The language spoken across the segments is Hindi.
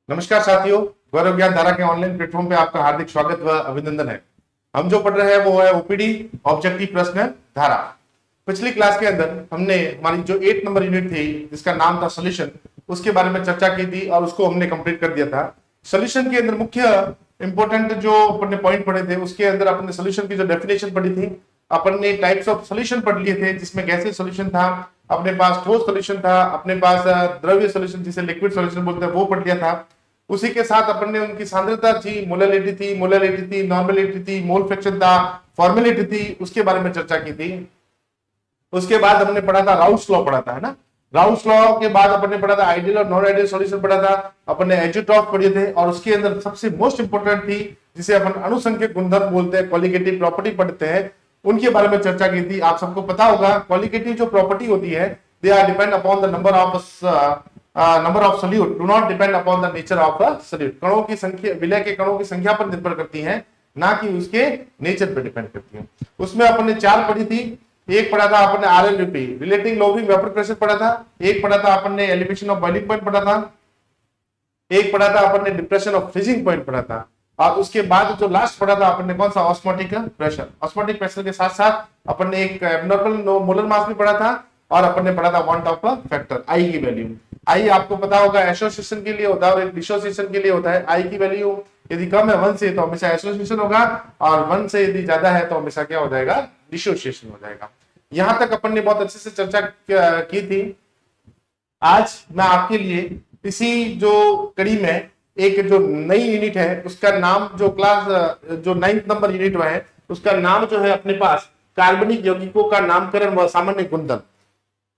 नमस्कार साथियों, गौरव ज्ञान धारा के ऑनलाइन प्लेटफॉर्म पे आपका हार्दिक स्वागत व अभिनंदन है। हम जो पढ़ रहे हैं वो है ओपीडी ऑब्जेक्टिव प्रश्न धारा। पिछली क्लास के अंदर हमने हमारी जो 8 नंबर यूनिट थी जिसका नाम था सॉल्यूशन, उसके बारे में चर्चा की थी और उसको हमने कंप्लीट कर दिया था। सॉल्यूशन के अंदर मुख्य इंपोर्टेंट जो अपने पॉइंट पढ़े थे उसके अंदर अपने सॉल्यूशन की जो डेफिनेशन पढ़ी थी, अपन ने टाइप्स ऑफ सॉल्यूशन पढ़ लिए थे जिसमें गैसीय सॉल्यूशन था, अपने पास ठोस सॉल्यूशन था, अपने पास द्रव्य सॉल्यूशन जिसे लिक्विड सॉल्यूशन बोलते हैं वो पढ़ लिया था। उसी के साथ अपन ने उनकी सांद्रता थी, मोलैलिटी थी, नॉर्मेलिटी थी, मोल फ्रैक्शन था, फॉर्मेलिटी थी, उसके बारे में चर्चा की थी। उसके बाद हमने पढ़ा था राउल्स लॉ पढ़ा था, है ना। राउल्स लॉ के बाद अपन ने पढ़ा था आइडियल और नॉन आइडियल सॉल्यूशन पढ़ा था, अपन ने एजियोट्रॉप पढ़े थे और उसके अंदर सबसे मोस्ट इंपोर्टेंट थी जिसे अपन अनुसंख्यक गुणधर्म बोलते हैं, क्वालिटेटिव प्रॉपर्टी पढ़ते हैं, उनके बारे में चर्चा की थी। आप सबको पता होगा क्वालिटेटिव जो प्रॉपर्टी होती है they are depend upon the number of solute, do not depend upon the nature of the solute. कणों की संख्या, विलय के कणों की संख्या पर निर्भर करती है, ना कि उसके नेचर पर डिपेंड करती है। उसमें अपन ने 4 पढ़ी थी। एक पढ़ा था अपन ने आरएलयूपी, रिलेटिंग लोविंग वेपर प्रेशर पढ़ा था। एक पढ़ा था अपन ने एलिवेशन ऑफ बॉइलिंग पॉइंट पढ़ा था। एक पढ़ा था अपन ने डिप्रेशन ऑफ फ्रीजिंग पॉइंट पढ़ा था। और उसके बाद जो लास्ट पढ़ा था अपन ने कौन सा, ऑस्मोटिक प्रेशर। ऑस्मोटिक प्रेशर के साथ साथ अपन ने एक एब्नॉर्मल मोलर मास भी पढ़ा था और अपन ने पढ़ा था वांट ऑफ फैक्टर, आई की वैल्यू। आई आपको पता होगा एसोसिएशन के लिए होता है और एक डिसोसिएशन के लिए होता है। आई की वैल्यू यदि कम है 1 से तो हमेशा एसोसिएशन होगा और 1 से यदि ज्यादा है तो हमेशा क्या हो जाएगा, डिसोसिएशन हो जाएगा। यहां तक अपन ने बहुत अच्छे से चर्चा की थी। आज मैं आपके लिए इसी जो कड़ी में एक जो नई यूनिट है उसका नाम, जो क्लास जो 9th नंबर यूनिट है उसका नाम जो है अपने पास कार्बनिक यौगिकों का नामकरण व सामान्य गुणधर्म।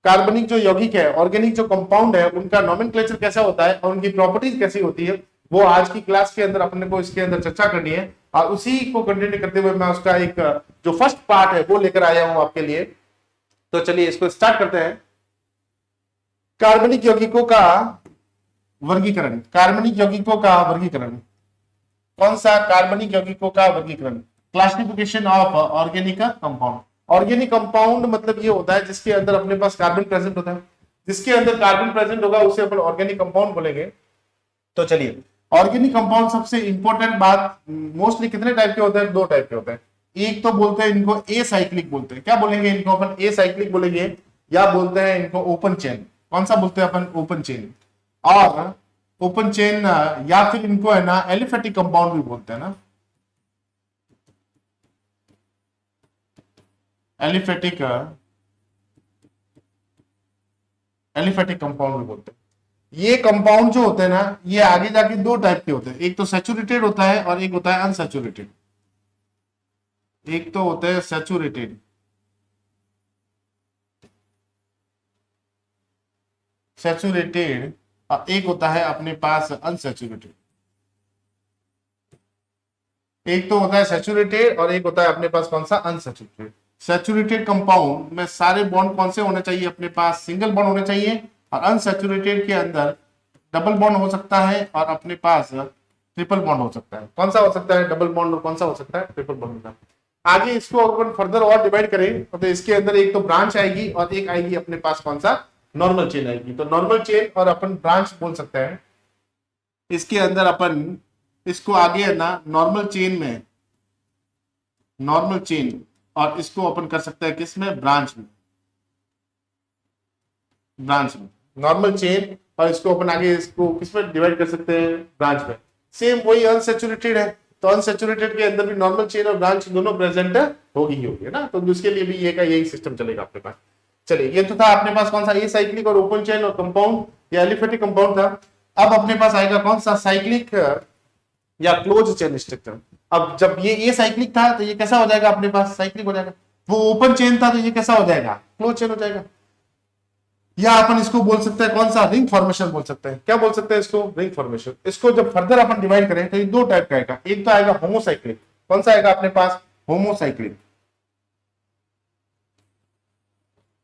कार्बनिक जो यौगिक है, ऑर्गेनिक जो कंपाउंड है, उनका नोमेनक्लेचर कैसा होता है और उनकी प्रॉपर्टीज कैसी होती है, वो आज की क्लास के अंदर अपने को इसके अंदर चर्चा करनी है। और उसी को कंटिन्यू करते हुए मैं उसका एक जो फर्स्ट पार्ट है वो लेकर आया हूं आपके लिए। तो चलिए इसको स्टार्ट करते हैं। कार्बनिक यौगिकों का वर्गीकरण। कार्बनिक यौगिकों का वर्गीकरण कौन सा, कार्बनिक यौगिकों का वर्गीकरण, classification of organic compound. Organic compound मतलब ये होता है जिसके अंदर अपने पास कार्बन प्रेजेंट होता है। जिसके अंदर कार्बन प्रेजेंट होगा उसे अपन ऑर्गेनिक कंपाउंड बोलेंगे। तो चलिए, ऑर्गेनिक कंपाउंड सबसे इंपॉर्टेंट बात, मोस्टली कितने टाइप के होते हैं, 2 टाइप के होते हैं। एक तो बोलते हैं इनको ए साइक्लिक बोलते हैं। क्या बोलेंगे इनको अपन, ए साइक्लिक बोलेंगे, या बोलते हैं इनको ओपन चेन। कौन सा बोलते हैं अपन, ओपन चेन। और ओपन चेन या फिर इनको है ना एलिफेटिक कंपाउंड भी बोलते हैं ना, एलिफेटिक कंपाउंड भी बोलते हैं। ये कंपाउंड जो होते हैं ना, ये आगे जाके 2 टाइप के होते हैं। एक तो सैचुरेटेड होता है और एक होता है अनसैचुरेटेड। एक तो होता है सैचुरेटेड, और एक होता है अपने पास अनसैचुरेटेड। एक तो होता है सैचुरेटेड और एक होता है अपने पास कौन सा, अनसैचुरेटेड। सैचुरेटेड कंपाउंड में सारे बॉन्ड कौन से होने चाहिए, अपने पास सिंगल बॉन्ड होने चाहिए। और अनसैचुरेटेड के अंदर डबल बॉन्ड हो सकता है और अपने पास ट्रिपल बॉन्ड हो सकता है। कौन सा हो सकता है, डबल बॉन्ड, और कौन सा हो सकता है, ट्रिपल बॉन्ड। आगे इसको अपन फर्दर और डिवाइड करें तो इसके अंदर एक तो ब्रांच आएगी और एक आएगी अपने पास कौन सा, नॉर्मल चेन आएगी। तो नॉर्मल चेन और अपन ब्रांच बोल सकते हैं। इसके अंदर अपन इसको आगे है ना नॉर्मल चेन में, नॉर्मल चेन, और इसको अपन कर सकते हैं किसमें, ब्रांच में, ब्रांच में नॉर्मल चेन, और इसको अपन आगे इसको किसमें डिवाइड कर सकते हैं, ब्रांच में। सेम वही अनसैचुरेटेड है तो अनसैचुरेटेड के अंदर भी नॉर्मल चेन और ब्रांच दोनों प्रेजेंट होगी ही होगी, है ना। तो उसके लिए भी ये का यही सिस्टम चलेगा अपने पास। चलिए, ये तो था अपने पास कौन सा, ए साइक्लिक और ओपन चेन और कंपाउंड या एलिफेटिक कंपाउंड था। अब अपने पास आएगा कौन सा, साइक्लिक या क्लोज चेन स्ट्रक्चर। अब जब ये ए साइक्लिक था तो ये कैसा हो जाएगा, अपने पास साइक्लिक हो जाएगा। वो ओपन चेन था तो ये कैसा हो जाएगा, क्लोज चेन हो जाएगा। या अपन इसको बोल सकते हैं कौन सा, रिंग फॉर्मेशन बोल सकते हैं। क्या बोल सकते हैं इसको, रिंग फॉर्मेशन। इसको जब फर्दर अपन डिवाइड करें तो ये 2 टाइप का आएगा। एक तो आएगा होमोसाइक्लिक। कौन सा आएगा अपने पास, होमोसाइक्लिक।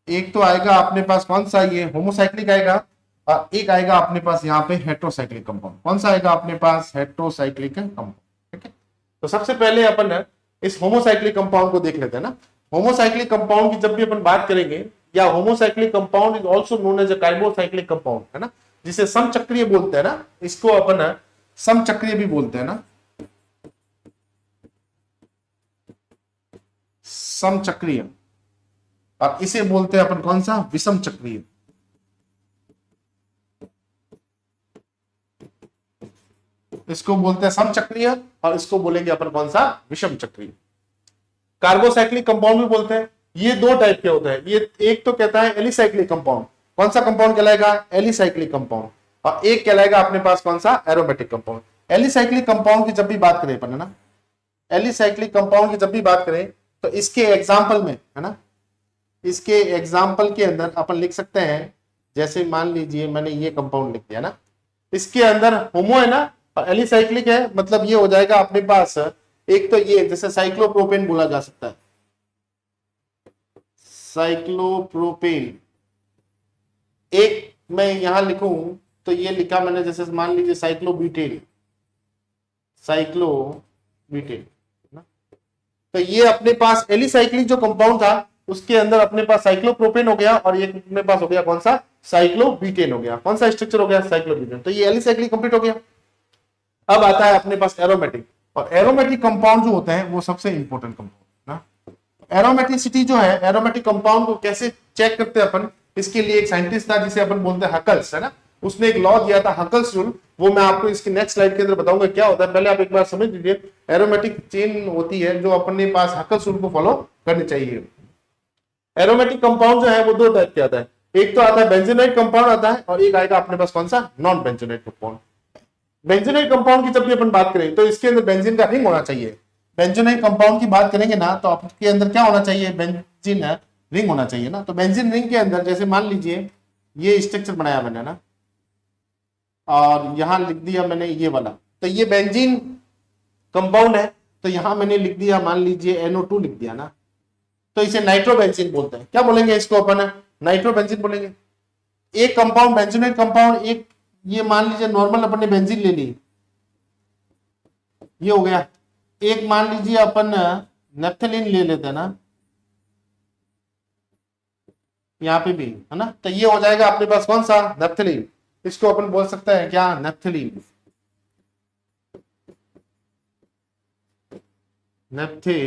एक तो आएगा अपने पास कौन सा, ये होमोसाइक्लिक आएगा। और एक आएगा अपने पास यहाँ पे हेट्रोसाइक्लिक कंपाउंड। कौन सा आएगा अपने पास, हेट्रोसाइक्लिक कंपाउंड। ठीक है, तो सबसे पहले अपन इस होमोसाइक्लिक कंपाउंड को देख लेते हैं ना। होमोसाइक्लिक कंपाउंड की जब भी अपन बात करेंगे, या homocyclic compound is also known as a carbocyclic compound, है ना। जिसे समचक्रीय बोलते हैं ना, इसको अपन समचक्रीय भी बोलते हैं ना, समचक्रीय। और इसे बोलते हैं अपन कौन सा, विषम चक्रीय। इसको बोलते हैं समचक्रीय और इसको बोलेंगे अपन कौन सा, विषम चक्रीय। कार्बोसाइक्लिक कंपाउंड भी बोलते हैं। ये दो टाइप के होते हैं, ये एक तो कहता है एलिसाइक्लिक कंपाउंड। कौन सा कंपाउंड कहलाएगा, एलिसाइक्लिक कंपाउंड। और एक कहलाएगा अपने पास कौन सा, एरोमेटिक कंपाउंड। एलिसाइक्लिक कंपाउंड की जब भी बात करें अपन, है ना, एलिसाइक्लिक कंपाउंड की जब भी बात करें तो इसके एग्जाम्पल में, है ना, इसके एग्जाम्पल के अंदर अपन लिख सकते हैं, जैसे मान लीजिए मैंने ये कंपाउंड लिख दिया ना, इसके अंदर होमो है ना और एलिसाइक्लिक है, मतलब ये हो जाएगा अपने पास एक तो ये जैसे साइक्लोप्रोपेन बोला जा सकता है, साइक्लोप्रोपेन। एक मैं यहां लिखूं तो ये लिखा मैंने, जैसे मान लीजिए साइक्लोब्यूटेन, साइक्लोब्यूटेन ना, तो ये अपने पास एलिसाइक्लिक जो कंपाउंड था उसके अंदर अपने पास साइक्लोप्रोपेन हो गया और ये अपने पास हो गया कौन सा, साइक्लोब्यूटेन हो गया। कौन सा स्ट्रक्चर हो गया, साइक्लोब्यूटेन। तो ये एलिसाइक्लिक कंप्लीट हो गया। अब आता है अपने पास एरोमेटिक, और एरोमेटिक कंपाउंड जो होते हैं वो सबसे इंपॉर्टेंट कंपाउंड ना। एरोमेटिसिटी जो है, एरोमेटिक कंपाउंड को कैसे चेक करते हैं अपन, इसके लिए एक साइंटिस्ट था जिसे अपन बोलते हैं हकल्स, है ना, उसने एक लॉ दिया था हकल्स रूल, वो मैं आपको इसकी नेक्स्ट स्लाइड के अंदर बताऊंगा क्या होता है। पहले आप एक बार समझ लीजिए, एरोमेटिक चेन होती है जो अपने पास हकल्स रूल को फॉलो करनी चाहिए। एरोमेटिक कंपाउंड जो है वो दो टाइप के आता है, एक तो आता है बेंजीनोइक कंपाउंड आता है और एक आएगा अपने पास कौन सा, नॉन बेंजीनोइक कंपाउंड। बेंजीनोइक कंपाउंड की जब भी अपन बात करें तो इसके अंदर बेंजीन का रिंग होना चाहिए। बेंजीनोइक कंपाउंड की बात करेंगे ना तो आपके अंदर क्या होना चाहिए, बेंजीन रिंग होना चाहिए ना। तो बेंजीन रिंग के अंदर जैसे मान लीजिए ये स्ट्रक्चर बनाया मैंने ना, और यहां लिख दिया मैंने ये वाला, तो ये बेंजीन कंपाउंड है, तो यहां मैंने लिख दिया मान लीजिए NO2 लिख दिया ना, तो इसे नाइट्रोबेंजीन बोलते हैं। क्या बोलेंगे इसको अपन, नाइट्रोबेंजीन बोलेंगे। एक कंपाउंड बेंजीनोइक कंपाउंड, एक ये मान लीजिए नॉर्मल अपन ने बेंजीन ले ली, ये हो गया। एक मान लीजिए अपन नेफ्थलीन ले लेते हैं ना, यहाँ पे भी है ना, तो ये हो जाएगा अपने पास कौन सा, नेफ्थलीन। इसको अपन बोल सकते हैं क्या, नेफ्थलीन, नेफ्थे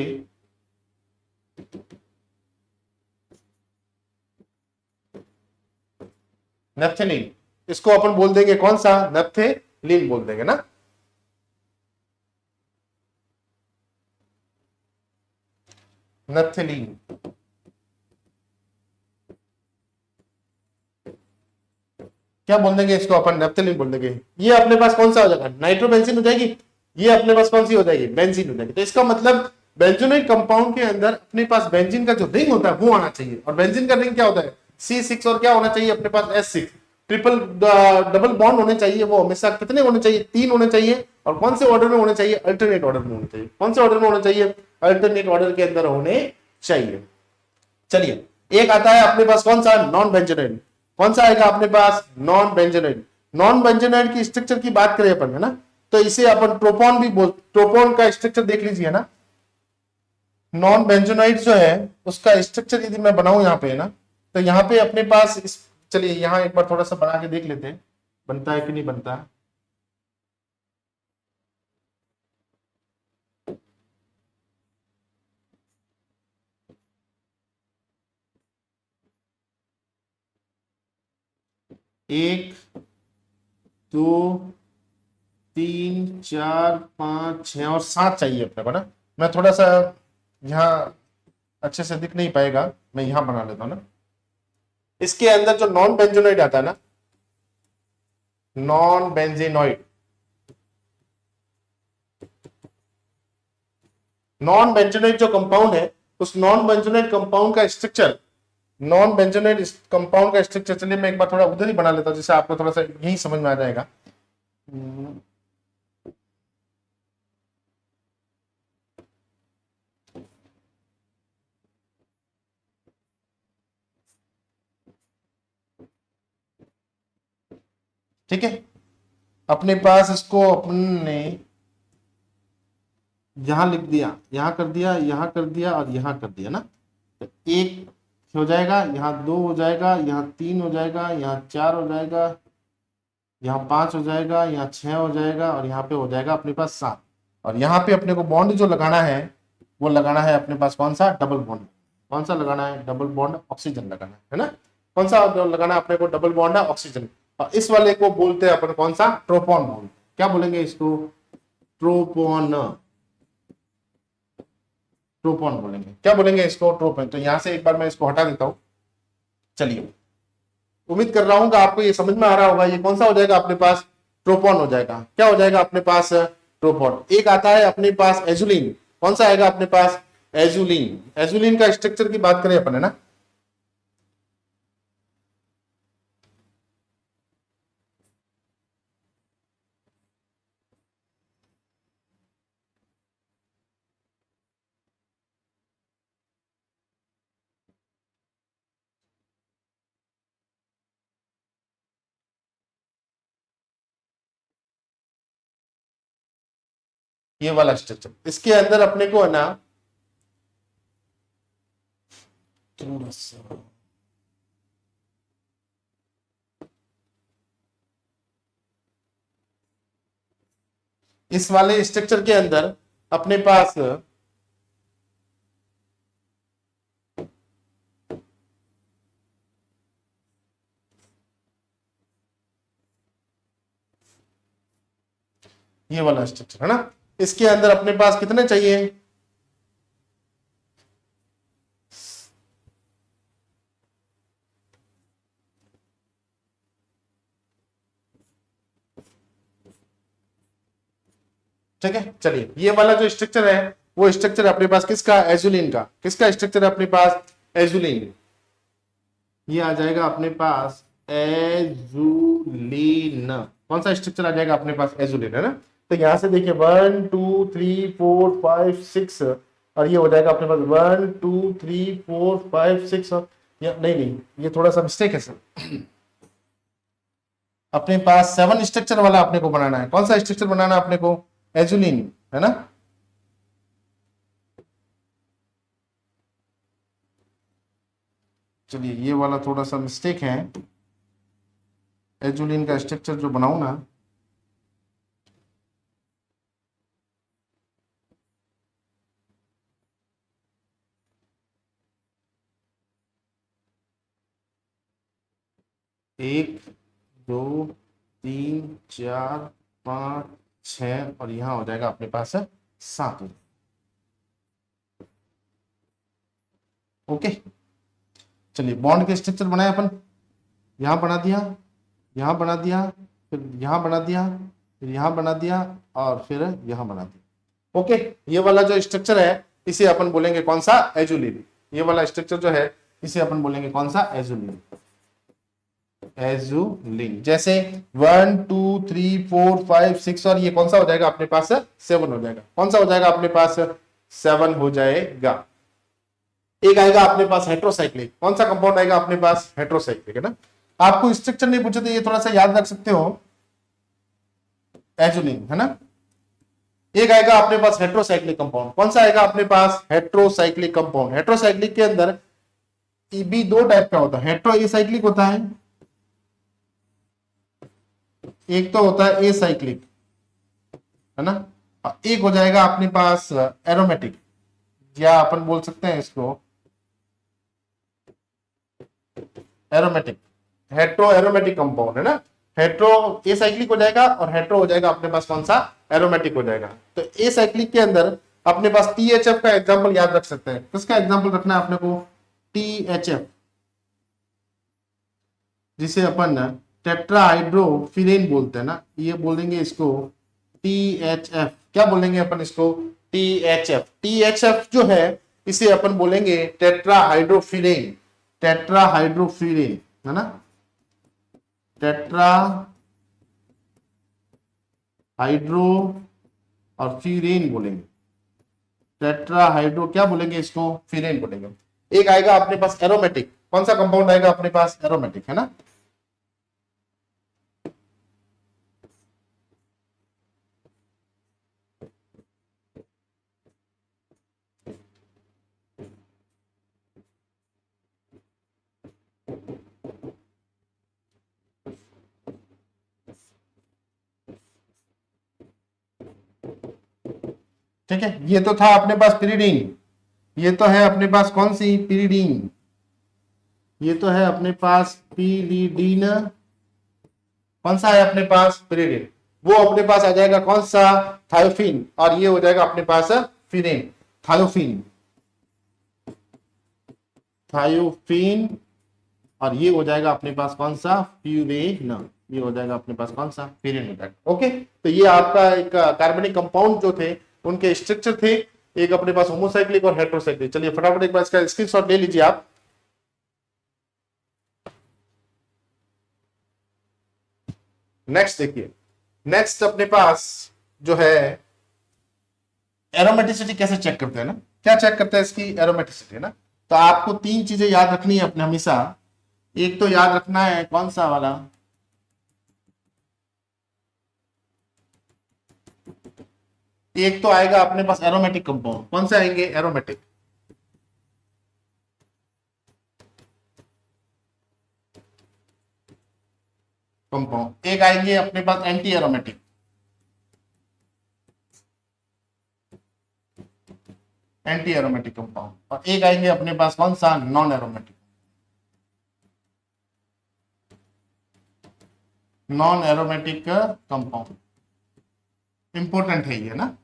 नेफ्थलीन। इसको अपन बोल देंगे कौन सा, नेफ्थलीन बोल देंगे ना। नेफ्थलीन, क्या बोल देंगे इसको अपन, नेफ्थलीन बोल देंगे। ये अपने पास कौन सा हो जाएगा, नाइट्रोबेंजीन हो जाएगी। ये अपने पास कौन सी हो जाएगी, बेंजीन हो जाएगी। तो इसका मतलब बेंजोइक कंपाउंड के अंदर अपने पास बेंजीन का जो रिंग होता है वो आना चाहिए, और बेंजीन का रिंग क्या होता है, C6, और क्या होना चाहिए अपने पास S6। ट्रिपल डबल बॉन्ड होने चाहिए, वो हमेशा कितने होने चाहिए, 3 होने चाहिए। और कौन से ऑर्डर में होने चाहिए, अल्टरनेट ऑर्डर में होने चाहिए। कौन से ऑर्डर में होने चाहिए, अल्टरनेट ऑर्डर के अंदर होने चाहिए। चलिए एक आता है अपने पास कौन सा, नॉन बेंजोनाइड। कौन सा आएगा अपने पास, नॉन बेंजोनाइड। नॉन बेंजोनाइड की स्ट्रक्चर की बात करें अपन, है ना, तो इसे अपन प्रोपॉन भी बोल, प्रोपॉन का स्ट्रक्चर देख लीजिए ना। नॉन बेंजोनाइड जो है उसका स्ट्रक्चर यदि मैं बनाऊं यहाँ पे, है ना, तो यहाँ पे अपने पास चलिए यहाँ एक बार थोड़ा सा बना के देख लेते हैं बनता है कि नहीं बनता है। एक, दो, 3, 4, 5, 6 और 7 चाहिए अपने को ना। मैं थोड़ा सा यहाँ अच्छे से दिख नहीं पाएगा, मैं यहाँ बना लेता हूँ ना। इसके अंदर जो नॉन बेंजोनाइड आता है ना, नॉन बेंजेनॉइड, नॉन बेंजोनाइड जो कंपाउंड है उस नॉन बेंजोनाइड कंपाउंड का स्ट्रक्चर, नॉन बेंजोनाइड कंपाउंड का स्ट्रक्चर, चलिए मैं एक बार थोड़ा उधर ही बना लेता हूं जिससे आपको थोड़ा सा यही समझ में आ जाएगा। ठीक है, अपने पास इसको अपने यहां लिख दिया, यहां कर दिया, यहां कर दिया और यहां कर दिया ना, तो एक हो जाएगा, यहाँ 2 हो जाएगा, यहाँ 3 हो जाएगा, यहाँ 4 हो जाएगा, यहाँ 5 हो जाएगा, यहाँ 6 हो जाएगा और यहाँ पे हो जाएगा अपने पास 7। और यहाँ पे अपने को बॉन्ड जो लगाना है वो लगाना है अपने पास कौन सा, डबल बॉन्ड। कौन सा लगाना है, डबल बॉन्ड ऑक्सीजन लगाना है ना। कौन सा लगाना है अपने को, डबल बॉन्ड है ऑक्सीजन। और इस वाले को बोलते हैं अपन कौन सा, ट्रोपॉन बॉन्ड। क्या बोलेंगे इसको, ट्रोपॉन, ट्रोपॉन बोलेंगे। क्या बोलेंगे इसको, ट्रोपॉन। तो यहां से एक बार मैं इसको हटा देता हूं। चलिए, उम्मीद कर रहा हूं कि आपको ये समझ में आ रहा होगा। ये कौन सा हो जाएगा अपने पास, ट्रोपॉन हो जाएगा। क्या हो जाएगा अपने पास, ट्रोपॉन। एक आता है अपने पास एजुलिन। कौन सा आएगा अपने पास, एजुलिन। एजुलिन का स्ट्रक्चर की बात करें अपन, है ना। ये वाला स्ट्रक्चर, इसके अंदर अपने को है ना, थोड़ा सा इस वाले स्ट्रक्चर के अंदर अपने पास ये वाला स्ट्रक्चर है ना, इसके अंदर अपने पास कितने चाहिए, ठीक है। चलिए, ये वाला जो स्ट्रक्चर है वो स्ट्रक्चर अपने पास किसका, एजुलिन का। किसका स्ट्रक्चर है अपने पास, एजुलिन। ये आ जाएगा अपने पास एजुलिन। कौन सा स्ट्रक्चर आ जाएगा अपने पास, एजुलिन, है ना। तो यहां से देखिए 1 2 3 4 5 6 और ये हो जाएगा अपने पास 1 2 3 4 5 6। नहीं नहीं, ये थोड़ा सा मिस्टेक है सर। अपने पास 7 स्ट्रक्चर वाला अपने को बनाना है। कौन सा स्ट्रक्चर बनाना है अपने को, एजुलिन, है ना। चलिए, ये वाला थोड़ा सा मिस्टेक है। एजुलिन का स्ट्रक्चर जो बनाऊं ना, एक दो तीन चार पांच छ और यहां हो जाएगा अपने पास 7। ओके, चलिए बॉन्ड के स्ट्रक्चर बनाए अपन। यहां बना दिया, यहां बना दिया, फिर यहां बना दिया, फिर यहां बना दिया और फिर यहां बना दिया। ओके, ये वाला जो स्ट्रक्चर है इसे अपन बोलेंगे कौन सा, एजुलिन। ये वाला स्ट्रक्चर जो है इसे अपन बोलेंगे कौन सा, एजुलिन। एजुलिन। जैसे 1 2 3 4 5 6 और ये कौन सा हो जाएगा अपने पास, 7 हो जाएगा। कौन सा हो जाएगा अपने पास, 7 हो जाएगा। एक आएगा अपने पास हेट्रोसाइक्लिक। कौन सा कंपाउंड आएगा अपने पास, हेट्रोसाइक्लिक, है ना। आपको स्ट्रक्चर नहीं पूछे तो ये थोड़ा सा याद रख सकते हो, एजुलिन, है ना। एक आएगा अपने पास हेट्रोसाइक्लिक कंपाउंड। कौन सा आएगा अपने पास, हेट्रोसाइक्लिक कंपाउंड। हेट्रोसाइक्लिक के अंदर भी दो टाइप का होता है। हेट्रो एसाइक्लिक होता है, एक तो होता है एसाइक्लिक, है ना। और एक हो जाएगा अपने पास एरोमेटिक, या अपन बोल सकते हैं इसको एरोमेटिक। हेट्रो एरोमेटिक कंपाउंड, है ना। हेट्रो एसाइक्लिक हो जाएगा और हेट्रो हो जाएगा अपने पास कौन सा, एरोमेटिक हो जाएगा। तो एसाइक्लिक के अंदर अपने पास टीएचएफ का एग्जांपल याद रख सकते हैं। किसका एग्जांपल रखना है अपने को, टीएचएफ, जिसे अपन टेट्राहाइड्रोफिनेन बोलते हैं ना। ये बोलेंगे इसको टीएचएफ। क्या बोलेंगे अपन इसको, टीएचएफ। टीएचएफ जो है इसे अपन बोलेंगे टेट्राहाइड्रोफिनेन। टेट्राहाइड्रोफिनेन, है ना। टेट्रा हाइड्रो और फ्यूरेन बोलेंगे। टेट्राहाइड्रो क्या बोलेंगे इसको, फ्यूरेन बोलेंगे। एक आएगा अपने पास एरोमेटिक। कौन सा कंपाउंड आएगा अपने पास, एरोमेटिक, है ना। ठीक है, ये तो था अपने पास पिरिडीन, ये तो है अपने पास कौन सी पिरिडीन, ये तो है अपने पास पिरिडीन, कौन सा है अपने पास पिरिडीन, वो अपने पास आ जाएगा कौन सा थायोफिन, और ये हो जाएगा अपने पास फिनेन, थायोफिन, थायोफिन, और ये हो जाएगा अपने पास कौन सा फ्यूरेन, ये हो जाएगा अपने पास कौन सा फिनेन हो जाएगा। ओके, तो ये आपका एक कार्बनिक कंपाउंड जो थे उनके स्ट्रक्चर थे, एक अपने पास होमोसाइक्लिक और हेटेरोसाइक्लिक। चलिए फटाफट एक बार इसका स्क्रीनशॉट ले लीजिए आप। नेक्स्ट देखिए, नेक्स्ट अपने पास जो है एरोमेटिसिटी कैसे चेक करते हैं ना, क्या चेक करते हैं इसकी एरोमेटिसिटी ना। तो आपको तीन चीजें याद रखनी है अपने हमेशा, एक तो याद रखना है कौन सा वाला, एक तो आएगा अपने पास एरोमेटिक कंपाउंड, कौन से आएंगे एरोमेटिक, कंपाउंड, एक आएंगे अपने पास anti aromatic, anti aromatic compound, और एक आएंगे अपने पास कौन सा non aromatic, non aromatic compound, important है ये ना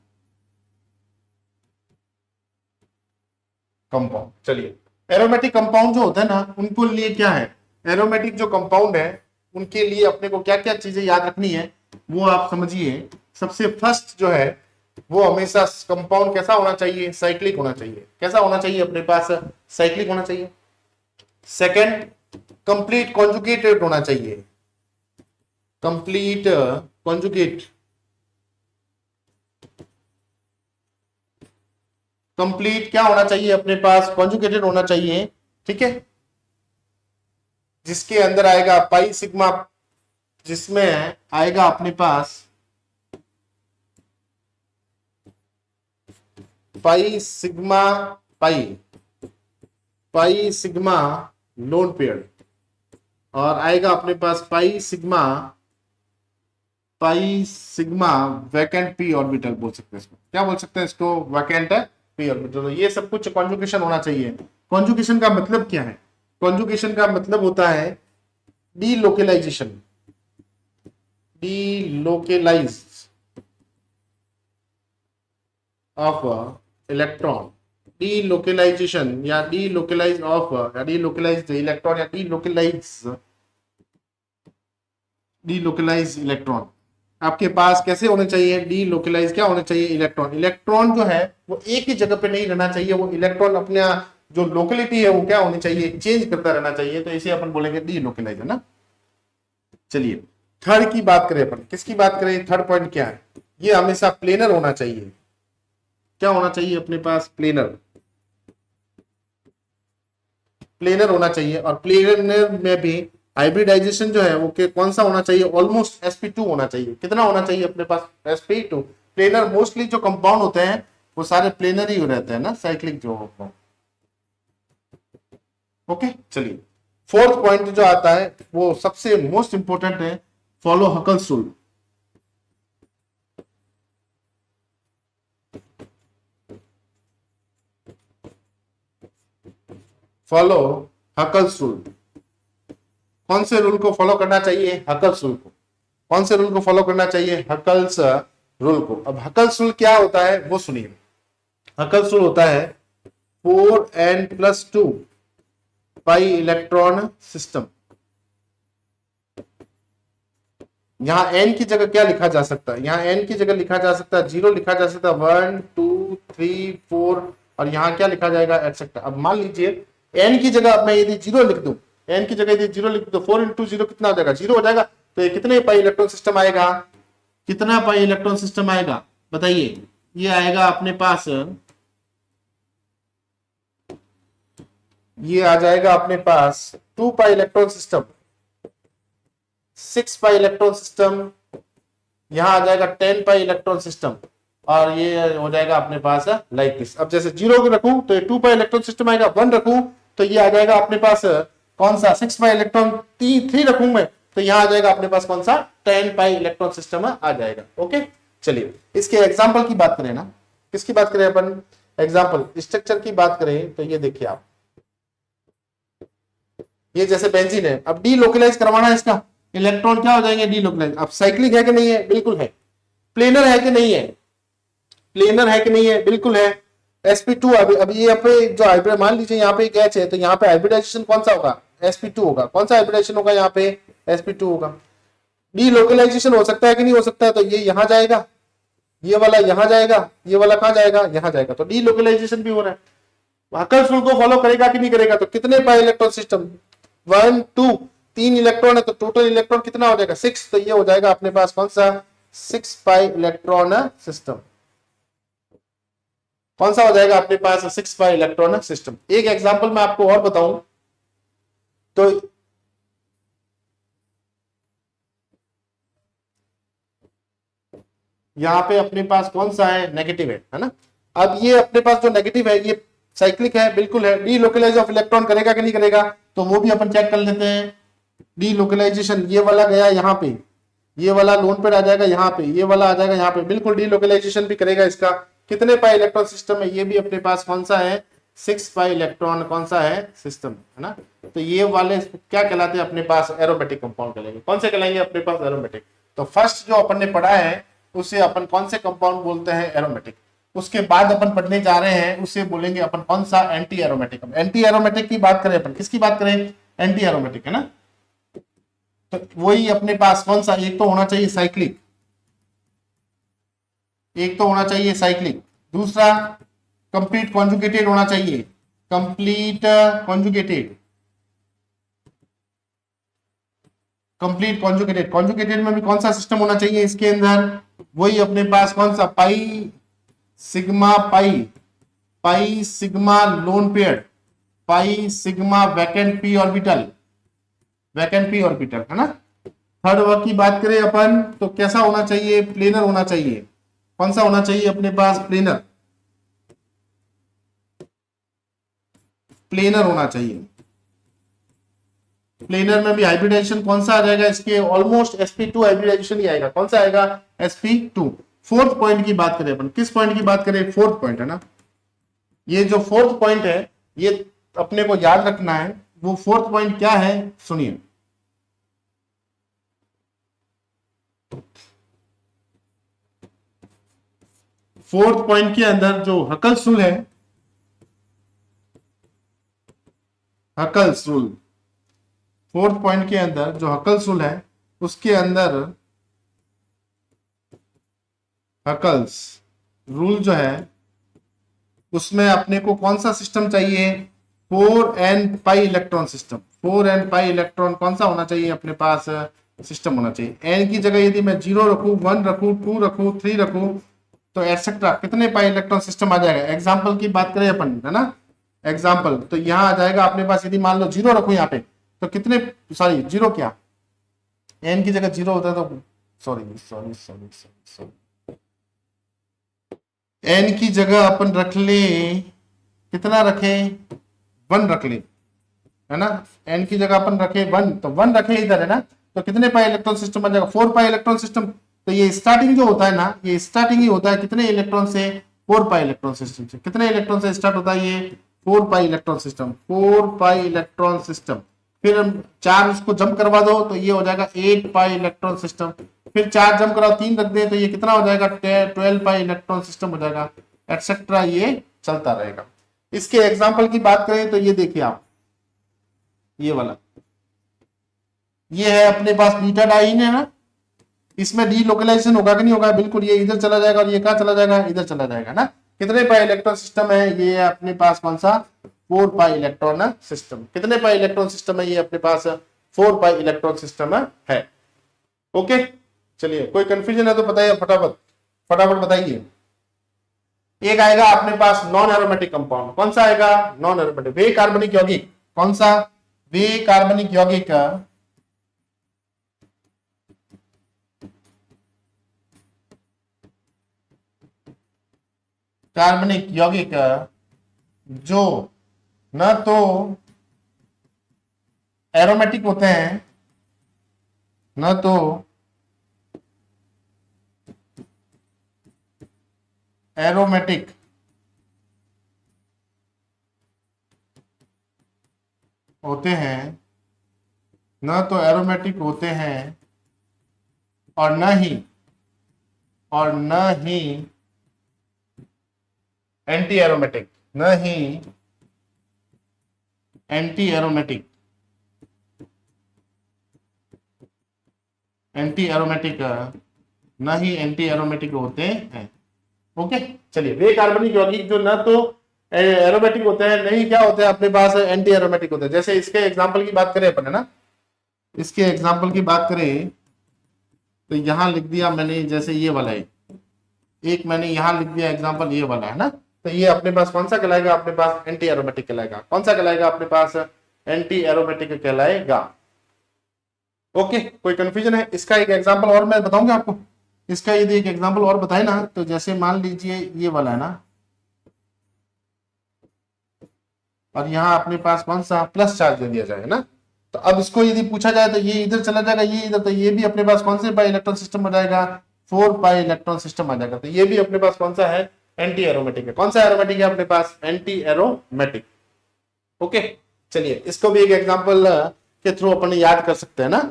कंपाउंड। चलिए एरोमेटिक कंपाउंड जो होता है ना उनको लिए क्या है, एरोमेटिक जो कंपाउंड है उनके लिए अपने को क्या क्या चीजें याद रखनी है वो आप समझिए। सबसे फर्स्ट जो है वो हमेशा कंपाउंड कैसा होना चाहिए, साइक्लिक होना चाहिए, कैसा होना चाहिए अपने पास साइक्लिक होना चाहिए। सेकंड, कंप्लीट कॉन्जुगेटेड होना चाहिए, कंप्लीट कॉन्जुगेट, कंप्लीट क्या होना चाहिए अपने पास कॉन्जुगेटेड होना चाहिए, ठीक है, जिसके अंदर आएगा पाई सिग्मा, जिसमें आएगा अपने पास pi sigma, pi pi sigma lone pair, और आएगा अपने पास pi sigma vacant p orbital, बोल सकते हैं इसको, क्या बोल सकते हैं इसको, वैकेंट पी ऑर्बिटल। ये सब कुछ कॉन्जुगेशन होना चाहिए। कॉन्जुगेशन का मतलब क्या है, कॉन्जुगेशन का मतलब होता है डीलोकेलाइजेशन, डीलोकेलाइज ऑफ इलेक्ट्रॉन, डीलोकेलाइजेशन या डीलोकेलाइज ऑफ या डीलोकेलाइज इलेक्ट्रॉन या डीलोकेलाइज इलेक्ट्रॉन आपके पास कैसे होने चाहिए, डीलोकेलाइज क्या होने चाहिए इलेक्ट्रॉन, इलेक्ट्रॉन जो है वो एक ही जगह पे नहीं रहना चाहिए, वो इलेक्ट्रॉन अपने जो लोकेलिटी है वो क्या होनी चाहिए, चेंज करता रहना चाहिए, तो इसे अपन बोलेंगे डीलोकेलाइज, है ना। चलिए थर्ड की बात करें अपन, किसकी बात करें, थर्ड पॉइंट क्या है, ये हमेशा प्लेनर होना चाहिए, क्या होना चाहिए अपने पास, प्लेनर, प्लेनर होना चाहिए, और प्लेनर में भी हाइब्रिडाइजेशन जो है वो कौन सा होना चाहिए, ऑलमोस्ट sp2 होना चाहिए, कितना होना चाहिए अपने पास sp2। प्लेनर मोस्टली जो कंपाउंड होते हैं वो सारे प्लेनर ही रहते हैं ना, साइक्लिक जो होता। ओके चलिए फोर्थ पॉइंट जो आता है वो सबसे मोस्ट इंपोर्टेंट है, follow Huckel's rule, follow Huckel's rule. कौन से रूल को फॉलो करना चाहिए, हकल्स रूल को, कौन से रूल को फॉलो करना चाहिए, हकल्स रूल को। अब हकल्स रूल क्या होता है वो सुनिए, हकल्स रूल होता है 4n+2 पाई इलेक्ट्रॉन सिस्टम। यहां n की जगह क्या लिखा जा सकता है, यहाँ n की जगह लिखा जा सकता है 0, लिखा जा सकता है 1 2 3 4, और यहाँ क्या लिखा जाएगा एटसेट्रा। अब मान लीजिए n की जगह मैं यदि 0 लिख दूं, n की जगह यदि 0 लिख दूं, 4 × 0 कितना हो जाएगा, 0 हो जाएगा। तो ये कितने पाई इलेक्ट्रॉन सिस्टम आएगा, कितना पाई इलेक्ट्रॉन सिस्टम आएगा बताइए, ये आएगा अपने पास, ये आ जाएगा अपने पास 2 pi electron system, 6 pi electron system, यहां आ जाएगा 10 पाई इलेक्ट्रॉन सिस्टम, और ये हो जाएगा अपने पास लाइक दिस। अब जैसे 0 रखूं तो ये 2 पाई इलेक्ट्रॉन सिस्टम आएगा, 1 रखूं तो ये आ जाएगा अपने पास कौन सा 6 पाई इलेक्ट्रॉन, 3 रखूं मैं तो यहां आ जाएगा अपने पास कौन सा 10 पाई इलेक्ट्रॉन सिस्टम आ जाएगा। ओके चलिए इसके एग्जांपल की बात करें ना, किसकी बात करें अपन, एग्जाम्पल स्ट्रक्चर की बात करें तो ये देखिए आप, ये जैसे बेंजीन है, अब डीलोकलाइज करवाना है इसका, इलेक्ट्रॉन क्या हो जाएंगे डीलोकलाइज। अब साइक्लिक है कि नहीं है, बिल्कुल है। प्लेनर है कि नहीं है, प्लेनर है कि नहीं है, बिल्कुल है। sp2 अभी ये पे जो हाइब्रिड, मान लीजिए यहाँ पे एक H है, तो यहाँ पे हाइब्रिडाइजेशन कौन सा होगा, sp2 होगा। कौन सा हाइब्रिडाइजेशन होगा यहाँ पे, sp2 होगा। डीलोकलाइजेशन हो सकता है कि नहीं हो सकता है, तो ये यहाँ जाएगा, ये वाला यहाँ जाएगा, ये वाला कहाँ जाएगा, यहाँ जाएगा, तो डीलोकलाइजेशन भी हो रहा है। हकल्स रूल को फॉलो करेगा कि नहीं करेगा, तो कितने पाई इलेक्ट्रॉन सिस्टम, 1 2 3 इलेक्ट्रॉन है, तो टोटल इलेक्ट्रॉन कितना हो जाएगा 6, तो ये हो जाएगा अपने पास कौन सा 6 पाई इलेक्ट्रॉन सिस्टम। कौन सा हो जाएगा अपने पास 6 पाई इलेक्ट्रॉन सिस्टम। एक एग्जांपल मैं आपको और बताऊं तो यहां पे अपने पास कौन सा है, नेगेटिव है ना। अब ये अपने पास जो नेगेटिव है ये साइक्लिक है, बिल्कुल है। डीलोकलाइज ऑफ इलेक्ट्रॉन करेगा कि नहीं करेगा, तो वो भी अपन चेक कर लेते हैं। डीलोकलाइजेशन ये वाला गया यहाँ पे, ये वाला लोन पेड आ जाएगा यहाँ पे, ये वाला आ जाएगा यहाँ पे, बिल्कुल डीलोकलाइजेशन भी करेगा इसका। कितने पाई इलेक्ट्रॉन सिस्टम है, ये भी अपने पास कौन सा है 6 पाई इलेक्ट्रॉन कौन सा है सिस्टम, है ना। तो ये वाले क्या कहलाते हैं अपने पास, एरोमेटिक कंपाउंड कहलाएंगे। कौन से कहलाएंगे अपने पास, एरोमेटिक। तो फर्स्ट जो अपन ने पढ़ा है उसे अपन कौन से कंपाउंड बोलते हैं, एरोमेटिक। उसके बाद अपन पढ़ने जा रहे हैं उसे बोलेंगे अपन कौन सा, एंटी एरोमेटिक। एंटी एरोमेटिक की बात करें अपन, किसकी बात करें, एंटी एरोमेटिक, है ना। तो वही अपने पास कौन सा, एक तो होना चाहिए साइक्लिक, एक तो होना चाहिए साइक्लिक, दूसरा कंप्लीट कॉन्जुगेटेड होना चाहिए, complete conjugated, complete conjugated. Conjugated में भी कौन सा सिस्टम होना चाहिए इसके अंदर, वही अपने पास कौन सा, पाई sigma pi, pi sigma lone pair, पाई sigma vacant p orbital, vacant p orbital, है ना। थर्ड वर्ग की बात करें अपन तो कैसा होना चाहिए, प्लेनर होना चाहिए। कौन सा होना चाहिए अपने पास, प्लेनर, प्लेनर होना चाहिए। प्लेनर में भी हाइब्रिडाइजेशन कौन सा आ जाएगा इसके, ऑलमोस्ट sp2 हाइब्रिडाइजेशन ही आएगा। कौन सा आएगा, sp2। फोर्थ पॉइंट की बात करें अपन, किस पॉइंट की बात करें, फोर्थ पॉइंट, है ना। ये जो फोर्थ पॉइंट है ये अपने को याद रखना है। वो फोर्थ पॉइंट क्या है, सुनिए। फोर्थ पॉइंट के अंदर जो हकल्स रूल है, हकल्स रूल, फोर्थ पॉइंट के अंदर जो हकल्स रूल है उसके अंदर हकल्स रूल जो है उसमें अपने को कौन सा सिस्टम चाहिए, 4n pi electron system. 4n pi electron कौन सा होना चाहिए अपने पास, सिस्टम होना चाहिए। n की जगह यदि मैं 0 रखूं, 1 रखूं, 2 रखूं, 3 रखूं, तो एटसेट्रा कितने पाई इलेक्ट्रॉन सिस्टम आ जाएगा। एग्जाम्पल की बात करें अपन, है ना, एग्जाम्पल तो यहां आ जाएगा अपने पास, यदि मान लो 0 रखूं यहाँ पे, तो कितने, सॉरी 0 क्या, n की जगह 0 होता है तो sorry sorry sorry sorry, n की जगह अपन रख ले, कितना रखे, 1 रख ले, है ना। n की जगह अपन रखे 1, तो 1 रखे इधर, है ना। तो कितने पाई इलेक्ट्रॉन सिस्टम बन जाएगा, 4 पाई इलेक्ट्रॉन सिस्टम। तो ये स्टार्टिंग जो होता है ना, ये स्टार्टिंग ही होता है कितने इलेक्ट्रॉन से, 4 पाई इलेक्ट्रॉन सिस्टम से। कितने इलेक्ट्रॉन से स्टार्ट होता है ये, 4 pi electron system, 4 pi electron system. फिर हम 4 उसको जंप करवा दो तो ये हो जाएगा 8 पाई इलेक्ट्रॉन सिस्टम। फिर 4 जंप कराओ, 3 रख दे तो ये कितना हो जाएगा, 12 पाई इलेक्ट्रॉन सिस्टम हो जाएगा, एटसेट्रा, ये चलता रहेगा। इसके एग्जाम्पल की बात करें तो ये देखिए आप, ये वाला, ये है अपने पास बीटा डाइन, है ना। इसमें डीलोकलाइजेशन होगा कि नहीं होगा, बिल्कुल ये इधर चला जाएगा और ये कहां चला जाएगा, इधर चला जाएगा ना। कितने पाई इलेक्ट्रॉन सिस्टम है ये अपने पास, कौन सा, 4 पाई इलेक्ट्रॉन सिस्टम। कितने पाई इलेक्ट्रॉन सिस्टम है ये अपने पास, 4 पाई इलेक्ट्रॉन सिस्टम है। ओके, चलिए कोई कंफ्यूजन है तो बताइए फटाफट, फटाफट बताइए। एक आएगा अपने पास नॉन एरोमेटिक कंपाउंड, कौन सा आएगा, नॉन एरोमेटिक, वे कार्बनिक यौगिक। कौन सा, वे कार्बनिक यौगिक, कार्बनिक यौगिक जो न तो एरोमेटिक होते हैं, न तो एरोमेटिक होते हैं, न तो एरोमेटिक होते हैं और न ही एंटी एरोमेटिक, न ही एंटी एरोमेटिक, एंटी एरोमेटिक, न ही एंटी एरोमेटिक होते हैं। ओके, चलिए वे कार्बनिक यौगिक जो न तो एरोमेटिक होते हैं नहीं क्या होते हैं अपने पास एंटी एरोमेटिक होते हैं। जैसे इसके एग्जांपल की बात करें अपन, है ना, इसके एग्जांपल की बात करें तो यहां लिख दिया मैंने, जैसे ये वाला है, एक मैंने यहां लिख दिया एग्जांपल ये वाला, है ना, तो ये अपने पास कौन सा कहलाएगा, अपने पास एंटी एरोमेटिक कहलाएगा। कौन सा कहलाएगा अपने पास, एंटी एरोमेटिक कहलाएगा। ओके, कोई कंफ्यूजन है? इसका एक एग्जांपल और मैं बताऊंगा आपको, इसका यदि एक एग्जांपल और बताए ना, तो जैसे मान लीजिए ये वाला है ना, और यहाँ अपने पास कौन सा प्लस चार्ज दे दिया जाए ना, तो अब इसको यदि पूछा जाए तो ये इधर चला जाएगा, ये इधर, तो ये भी अपने पास कौन से पाई इलेक्ट्रॉन सिस्टम आ जाएगा, 4 पाई इलेक्ट्रॉन सिस्टम आ जाएगा। तो ये भी अपने पास कौन सा है, एंटी एरोमेटिक है। कौन सा एरोमेटिक है अपने पास, एंटी एरोमेटिक। ओके, चलिए इसको भी एक एग्जांपल के थ्रू अपन याद कर सकते हैं ना।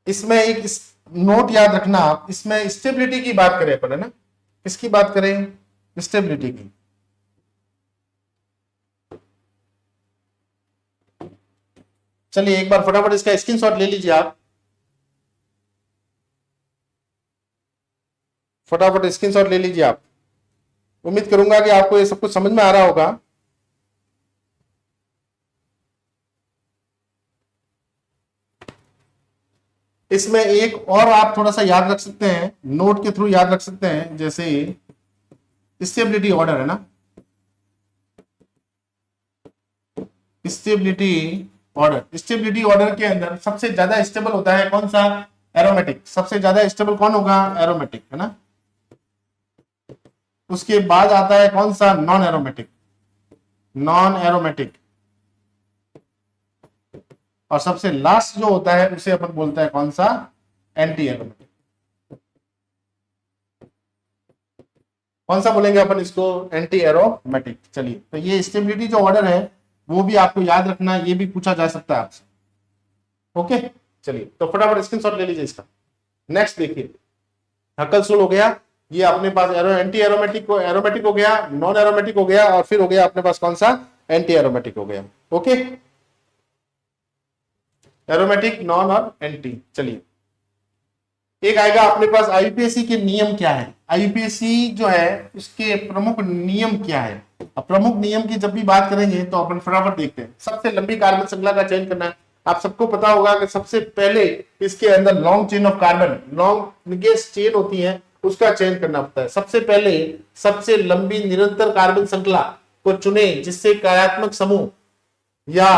इसमें एक नोट याद रखना आप, इसमें स्टेबिलिटी की बात करें अपन, है ना, किसकी बात करें, स्टेबिलिटी की। चलिए एक बार फटाफट इसका स्क्रीनशॉट ले लीजिए आप, फटाफट स्क्रीनशॉट ले लीजिए आप। उम्मीद करूंगा कि आपको ये सब कुछ समझ में आ रहा होगा। इसमें एक और आप थोड़ा सा याद रख सकते हैं, नोट के थ्रू याद रख सकते हैं, जैसे स्टेबिलिटी ऑर्डर है ना, स्टेबिलिटी ऑर्डर, स्टेबिलिटी ऑर्डर के अंदर सबसे ज्यादा स्टेबल होता है कौन सा, एरोमेटिक। सबसे ज्यादा स्टेबल कौन होगा, एरोमेटिक, है ना। उसके बाद आता है कौन सा, नॉन एरोमेटिक, नॉन एरोमेटिक। और सबसे लास्ट जो होता है उसे अपन बोलते हैं कौन सा, एंटी एरोमेटिक। कौन सा बोलेंगे अपन इसको, एंटी एरोमेटिक। चलिए, तो ये स्टेबिलिटी जो ऑर्डर है वो भी आपको याद रखना, ये भी पूछा जा सकता है आपसे। ओके, चलिए तो फटाफट स्क्रीनशॉट ले लीजिए इसका। नेक्स्ट देखिए, हकलसुल हो गया, ये अपने पास एंटी एरोमेटिक को, एरोमेटिक हो गया, नॉन एरोमेटिक हो गया, और फिर हो गया अपने पास कौन सा, एंटी एरोमेटिक हो गया। ओके, एरोमेटिक, नॉन और एंटी। चलिए एक आएगा अपने पास आईपीएससी के नियम क्या है, आईपीएससी जो है उसके प्रमुख नियम क्या है। अब प्रमुख नियम की जब भी बात करेंगे तो अपन फटाफट देखते हैं। सबसे लंबी कार्बन श्रृंखला का चयन करना है। आप सबको पता होगा कि सबसे पहले इसके अंदर long chain of carbon, long ligase chain होती है, उसका चयन करना पड़ता है। सबसे पहले सबसे लंबी निरंतर कार्बन श्रृंखला को चुने जिससे कार्यात्मक समूह या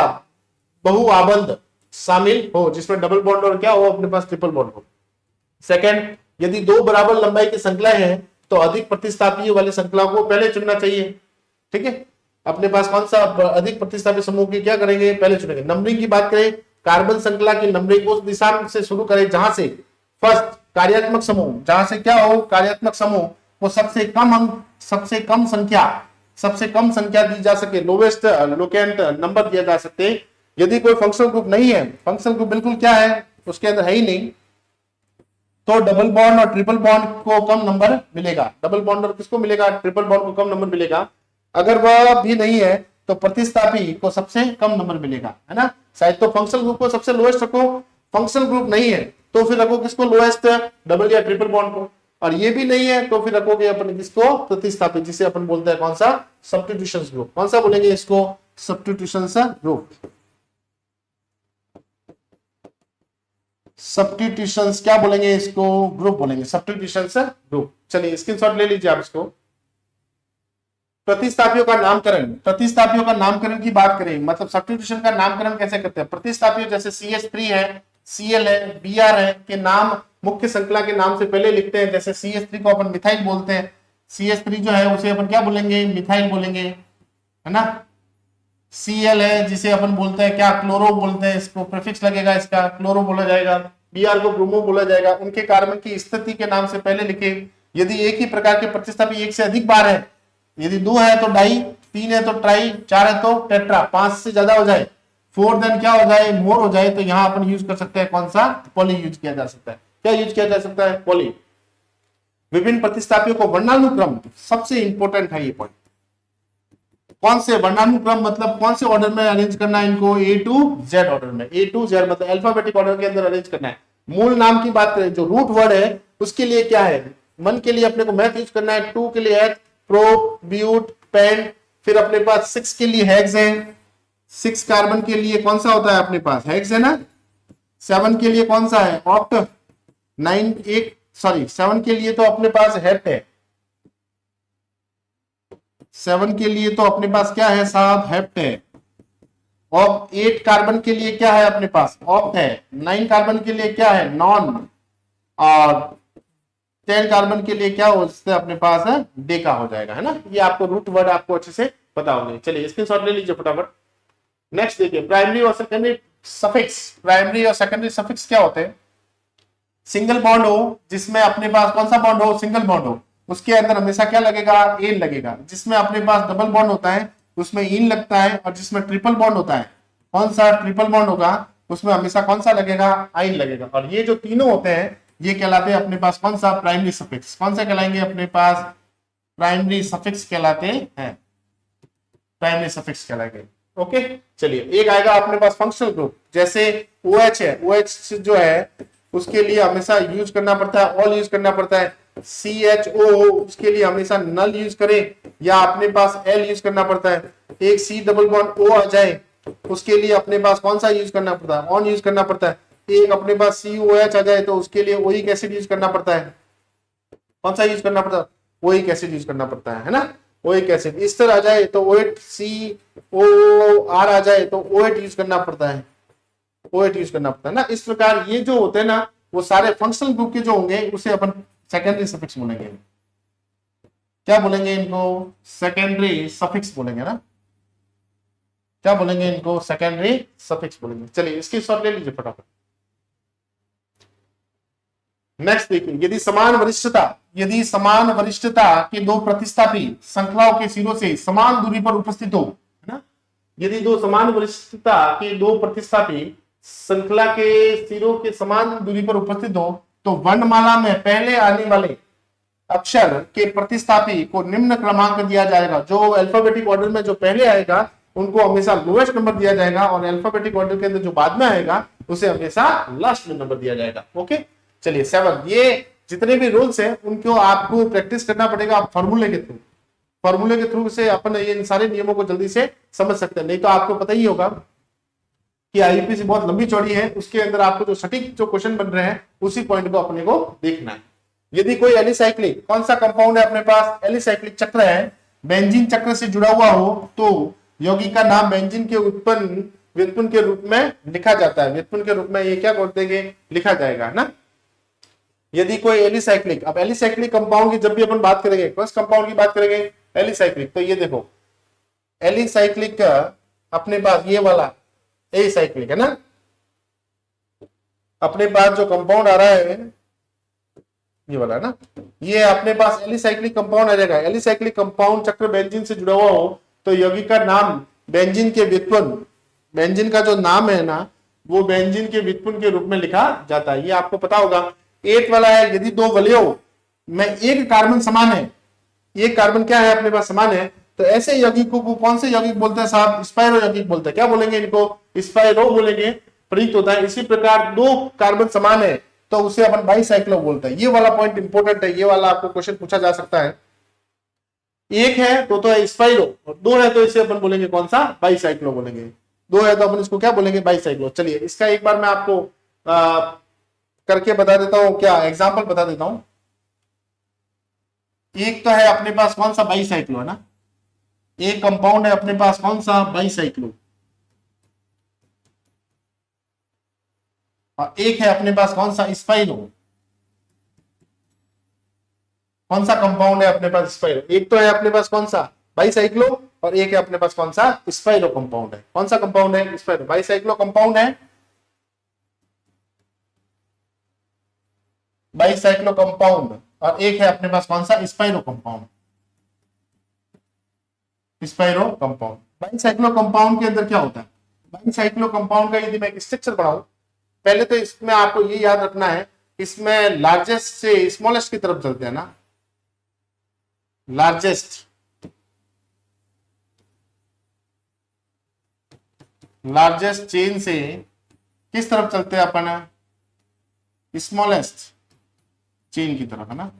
बहुआबंध शामिल हो, जिसमें डबल बॉन्ड और क्या हो अपने पास, ट्रिपल बॉन्ड हो। सेकंड, यदि दो बराबर लंबाई की श्रृंखलाएं हैं तो अधिक प्रतिस्थापी वाली श्रृंखला को पहले चुनना चाहिए। ठीक है, अपने पास कौन सा अधिक प्रतिस्थापी समूह की क्या करेंगे, पहले चुनेंगे। नंबरिंग की बात करें, कार्बन श्रृंखला की नंबरिंग उस दिशा से शुरू करें जहां से फर्स्ट कार्यात्मक समूह, जहां से क्या हो, कार्यात्मक समूह वो सबसे कम अंक, सबसे कम संख्या दी जा सके, लोवेस्ट लोकेंट नंबर दिया जा सकते। यदि कोई फंक्शनल ग्रुप नहीं है, फंक्शनल ग्रुप बिल्कुल क्या है, उसके अंदर है ही नहीं, तो डबल बॉन्ड और ट्रिपल बॉन्ड को कम नंबर मिलेगा। डबल बॉन्ड और किसको मिलेगा, ट्रिपल बॉन्ड को कम नंबर मिलेगा। अगर वह भी नहीं है तो प्रतिस्थापी को सबसे कम नंबर मिलेगा, है ना। शायद तो फंक्शनल ग्रुप को सबसे लोएस्ट रखो, फंक्शनल ग्रुप नहीं है तो फिर रखो किसको, लोएस्ट, डबल या ट्रिपल बॉन्ड को। और ये भी नहीं है तो फिर रखोगे अपन किसको, प्रतिस्थापी, जिसे अपन बोलते हैं कौन सा, सब्स्टिट्यूशन ग्रुप। कौन सा बोलेंगे इसको, सब्स्टिट्यूशन ग्रुप। सब्स्टिट्यूशंस क्या बोलेंगे इसको, ग्रुप बोलेंगे, सब्स्टिट्यूशंस ग्रुप। चलिए स्क्रीनशॉट ले लीजिए आप इसको। प्रतिस्थापियों का नामकरण, प्रतिस्थापियों का नामकरण की बात करें, मतलब सब्स्टिट्यूशन का नामकरण कैसे करते हैं। प्रतिस्थापियों जैसे CH3 है, Cl है, Br है के नाम मुख्य श्रृंखला के नाम से पहले लिखते हैं। जैसे CH3 को अपन मिथाइल बोलते हैं, CH3 जो है उसे अपन क्या बोलेंगे, मिथाइल बोलेंगे, है ना। Cl है जिसे अपन बोलते हैं क्या, क्लोरो बोलते हैं, इसको प्रीफिक्स लगेगा, इसका क्लोरो बोला जाएगा। Br को ब्रोमो बोला जाएगा। उनके कार्बन की स्थिति के नाम से पहले लिखे। यदि एक ही प्रकार के प्रतिस्थापी एक से अधिक बार है, यदि 2 है तो डाई, 3 है तो ट्राई, 4 है तो टेट्रा, 5 से ज्यादा हो जाए, 4 देन क्या हो जाए, मोर हो जाए, तो यहां अपन यूज कर सकते हैं कौन सा, पॉली यूज किया जा सकता है। क्या यूज किया जा सकता है, पॉली। विभिन्न प्रतिस्थापियों को वर्णानुक्रम, सबसे इंपॉर्टेंट है ये पॉइंट, कौन से वर्णानुक्रम मतलब कौन से ऑर्डर में अरेंज करना है इनको, ए टू जेड ऑर्डर में। ए टू जेड मतलब अल्फाबेटिक ऑर्डर के अंदर अरेंज करना है। मूल नाम की बात करें, जो रूट वर्ड है उसके लिए क्या है, 1 के लिए अपने को मैथ यूज करना है, 2 के लिए एथ, प्रो, ब्यूट, पेंट, फिर अपने पास 6 के लिए हेक्स है, 6 कार्बन के लिए कौन सा होता है अपने पास, हेक्स है ना। 7 के लिए कौन सा है, ऑक्ट। 7 के लिए तो अपने पास हेप्ट है, 7 के लिए तो अपने पास क्या है साहब, हेप्ट है। और 8 कार्बन के लिए क्या है अपने पास, ऑक्ट है। 9 कार्बन के लिए क्या है, नॉन। और 10 कार्बन के लिए क्या हो, इससे अपने पास है डेका हो जाएगा, है ना। ये आपको रूट वर्ड आपको अच्छे से पता होंगे। चलिए स्क्रीनशॉट ले लीजिए फटाफट। नेक्स्ट देखिए, प्राइमरी और सेकेंडरी सफिक्स। प्राइमरी और सेकेंडरी सफिक्स क्या होते हैं, सिंगल बॉन्ड हो जिसमें अपने पास कौन सा बॉन्ड हो, सिंगल बॉन्ड हो, उसके अंदर हमेशा क्या लगेगा, एन लगेगा। जिसमें अपने पास डबल बॉन्ड होता है उसमें इन लगता है, और जिसमें ट्रिपल बॉन्ड होता है, कौन सा ट्रिपल बॉन्ड होगा, उसमें हमेशा कौन सा लगेगा, आइन लगेगा। और ये जो तीनों होते हैं ये कहलाते हैं अपने पास कौन सा, प्राइमरी सफिक्स। कौन सा कहलाएंगे अपने पास, प्राइमरी सफिक्स कहलाते हैं, प्राइमरी सफिक्स कहलाएंगे। ओके चलिए, एक आएगा अपने पास फंक्शनल ग्रुप, जैसे OH है, OH जो है उसके लिए हमेशा यूज करना पड़ता है, ऑल यूज करना पड़ता है। CHO उसके लिए हमेशा नल यूज करें, या अपने पास L यूज करना पड़ता है। एक C डबल बॉन्ड O आ जाए उसके लिए अपने पास कौन सा यूज करना पड़ता है, ऑन यूज करना पड़ता है। एक अपने पास COH आ जाए तो उसके लिए ओइक एसिड यूज करना पड़ता है, कौन सा यूज करना पड़ता है, ओइक एसिड यूज करना पड़ता है ना, ओइक एसिड। इस तरह आ जाए तो OHCOR आ जाए तो OH यूज करना पड़ता है, OH यूज करना पड़ता है ना। इस प्रकार ये जो होते हैं ना वो सारे फंक्शनल ग्रुप के जो होंगे उसे अपन सेकेंडरी सफिक्स बोलेंगे। क्या बोलेंगे इनको, सेकेंडरी सफिक्स बोलेंगे ना, क्या बोलेंगे इनको, सेकेंडरी सफिक्स बोलेंगे। चलिए इसकी शॉर्ट ले लीजिए फटाफट। नेक्स्ट देखिए, यदि समान वरिष्ठता के दो प्रतिस्थापी श्रृंखलाओं के सिरों से समान दूरी पर उपस्थित हो, है ना। यदि दो समान वरिष्ठता के दो प्रतिस्थापी श्रृंखला के सिरों के समान दूरी पर उपस्थित हो तो वर्णमाला में पहले आने वाले अक्षर के प्रतिस्थापी को निम्न क्रमांक दिया जाएगा। जो अल्फाबेटिक ऑर्डर में जो पहले आएगा उनको हमेशा लोएस्ट नंबर दिया जाएगा, और अल्फाबेटिक ऑर्डर के अंदर जो बाद में आएगा उसे हमेशा लास्ट में नंबर दिया जाएगा। ओके चलिए 7, ये जितने भी रूल्स हैं उनको आपको प्रैक्टिस करना पड़ेगा फॉर्मूले के थ्रू से अपन ये इन सारे नियमों को जल्दी से समझ सकते हैं। नहीं तो आपको पता ही होगा कि IUPAC बहुत लंबी चौड़ी है, उसके अंदर आपको जो सटीक जो क्वेश्चन बन रहे हैं उसी पॉइंट को अपने को देखना है। यदि कोई एलिसाइक्लिक, कौन सा कंपाउंड है अपने पास, एलिसाइक्लिक चक्र है, बेंजीन चक्र से जुड़ा हुआ हो तो यौगिक का नाम बेंजीन के व्युत्पन्न के रूप में लिखा जाता है। व्युत्पन्न के रूप में ये क्या कर देंगे, लिखा जाएगा ना। यदि कोई एलिसाइक्लिक, अब एलिसाइक्लिक कंपाउंड की जब भी अपन बात करेंगे, फर्स्ट कंपाउंड की बात करेंगे एलिसाइक्लिक, तो ये देखो एलिसाइक्लिक का अपने पास ये वाला एसाइक्लिक है ना, अपने पास जो कंपाउंड आ रहा है ये वाला ना, ये अपने पास एलिसाइक्लिक कंपाउंड आ जाएगा। एलिसाइक्लिक कंपाउंड चक्र बेंजीन से जुड़ा हुआ हो तो यौगिक का नाम बेंजीन के व्युत्पन्न, बेंजीन का जो नाम है ना वो बेंजीन के व्युत्पन्न के रूप में लिखा जाता है। ये आपको पता होगा। 8 वाला है, यदि दो वलयों में एक कार्बन समान है, एक कार्बन क्या है अपने पास समान है, तो ऐसे यौगिक को कौन से यौगिक बोलते हैं साहब, स्पाइरो यौगिक बोलते हैं। क्या बोलेंगे इनको, स्पाइरो बोलेंगे, प्रयुक्त होता है। इसी प्रकार दो कार्बन समान है तो उसे अपन बाईसाइक्लो बोलते हैं। ये वाला पॉइंट इंपॉर्टेंट है, ये वाला आपको क्वेश्चन पूछा जा सकता है। एक है तो है स्पाइरो, और 2 है तो इसे अपन बोलेंगे कौन सा, बाईसाइक्लो बोलेंगे। 2 है तो अपन इसको क्या बोलेंगे, बाईसाइक्लो। चलिए इसका एक बार मैं आपको करके बता देता हूं, क्या एग्जाम्पल बता देता हूं। एक तो है अपने पास कौन सा, बाईसाइक्लो है ना, एक कंपाउंड है अपने पास कौन सा, बाईसाइक्लो, और एक है अपने पास कौन सा, स्पाइरो। कौन सा कंपाउंड है अपने पास, स्पाइरो। एक तो है अपने पास कौन सा, बाईसाइक्लो, और एक है अपने पास कौन सा, स्पाइरो कंपाउंड है। कौन सा कंपाउंड है, स्पाइरो। बाईसाइक्लो कंपाउंड है, बाईसाइक्लो कंपाउंड, और एक है अपने पास कौन सा, spiro compound. Spiro compound, bicyclo compound के अंदर क्या होता है, बाईसाइक्लो कंपाउंड का यदि मैं एक स्ट्रक्चर बनाऊं, पहले तो इसमें आपको ये याद रखना है, इसमें लार्जेस्ट से स्मॉलेस्ट की तरफ चलते हैं ना, लार्जेस्ट चेन से किस तरफ चलते हैं अपन, स्मॉलेस्ट चेन की तरफ, है ना।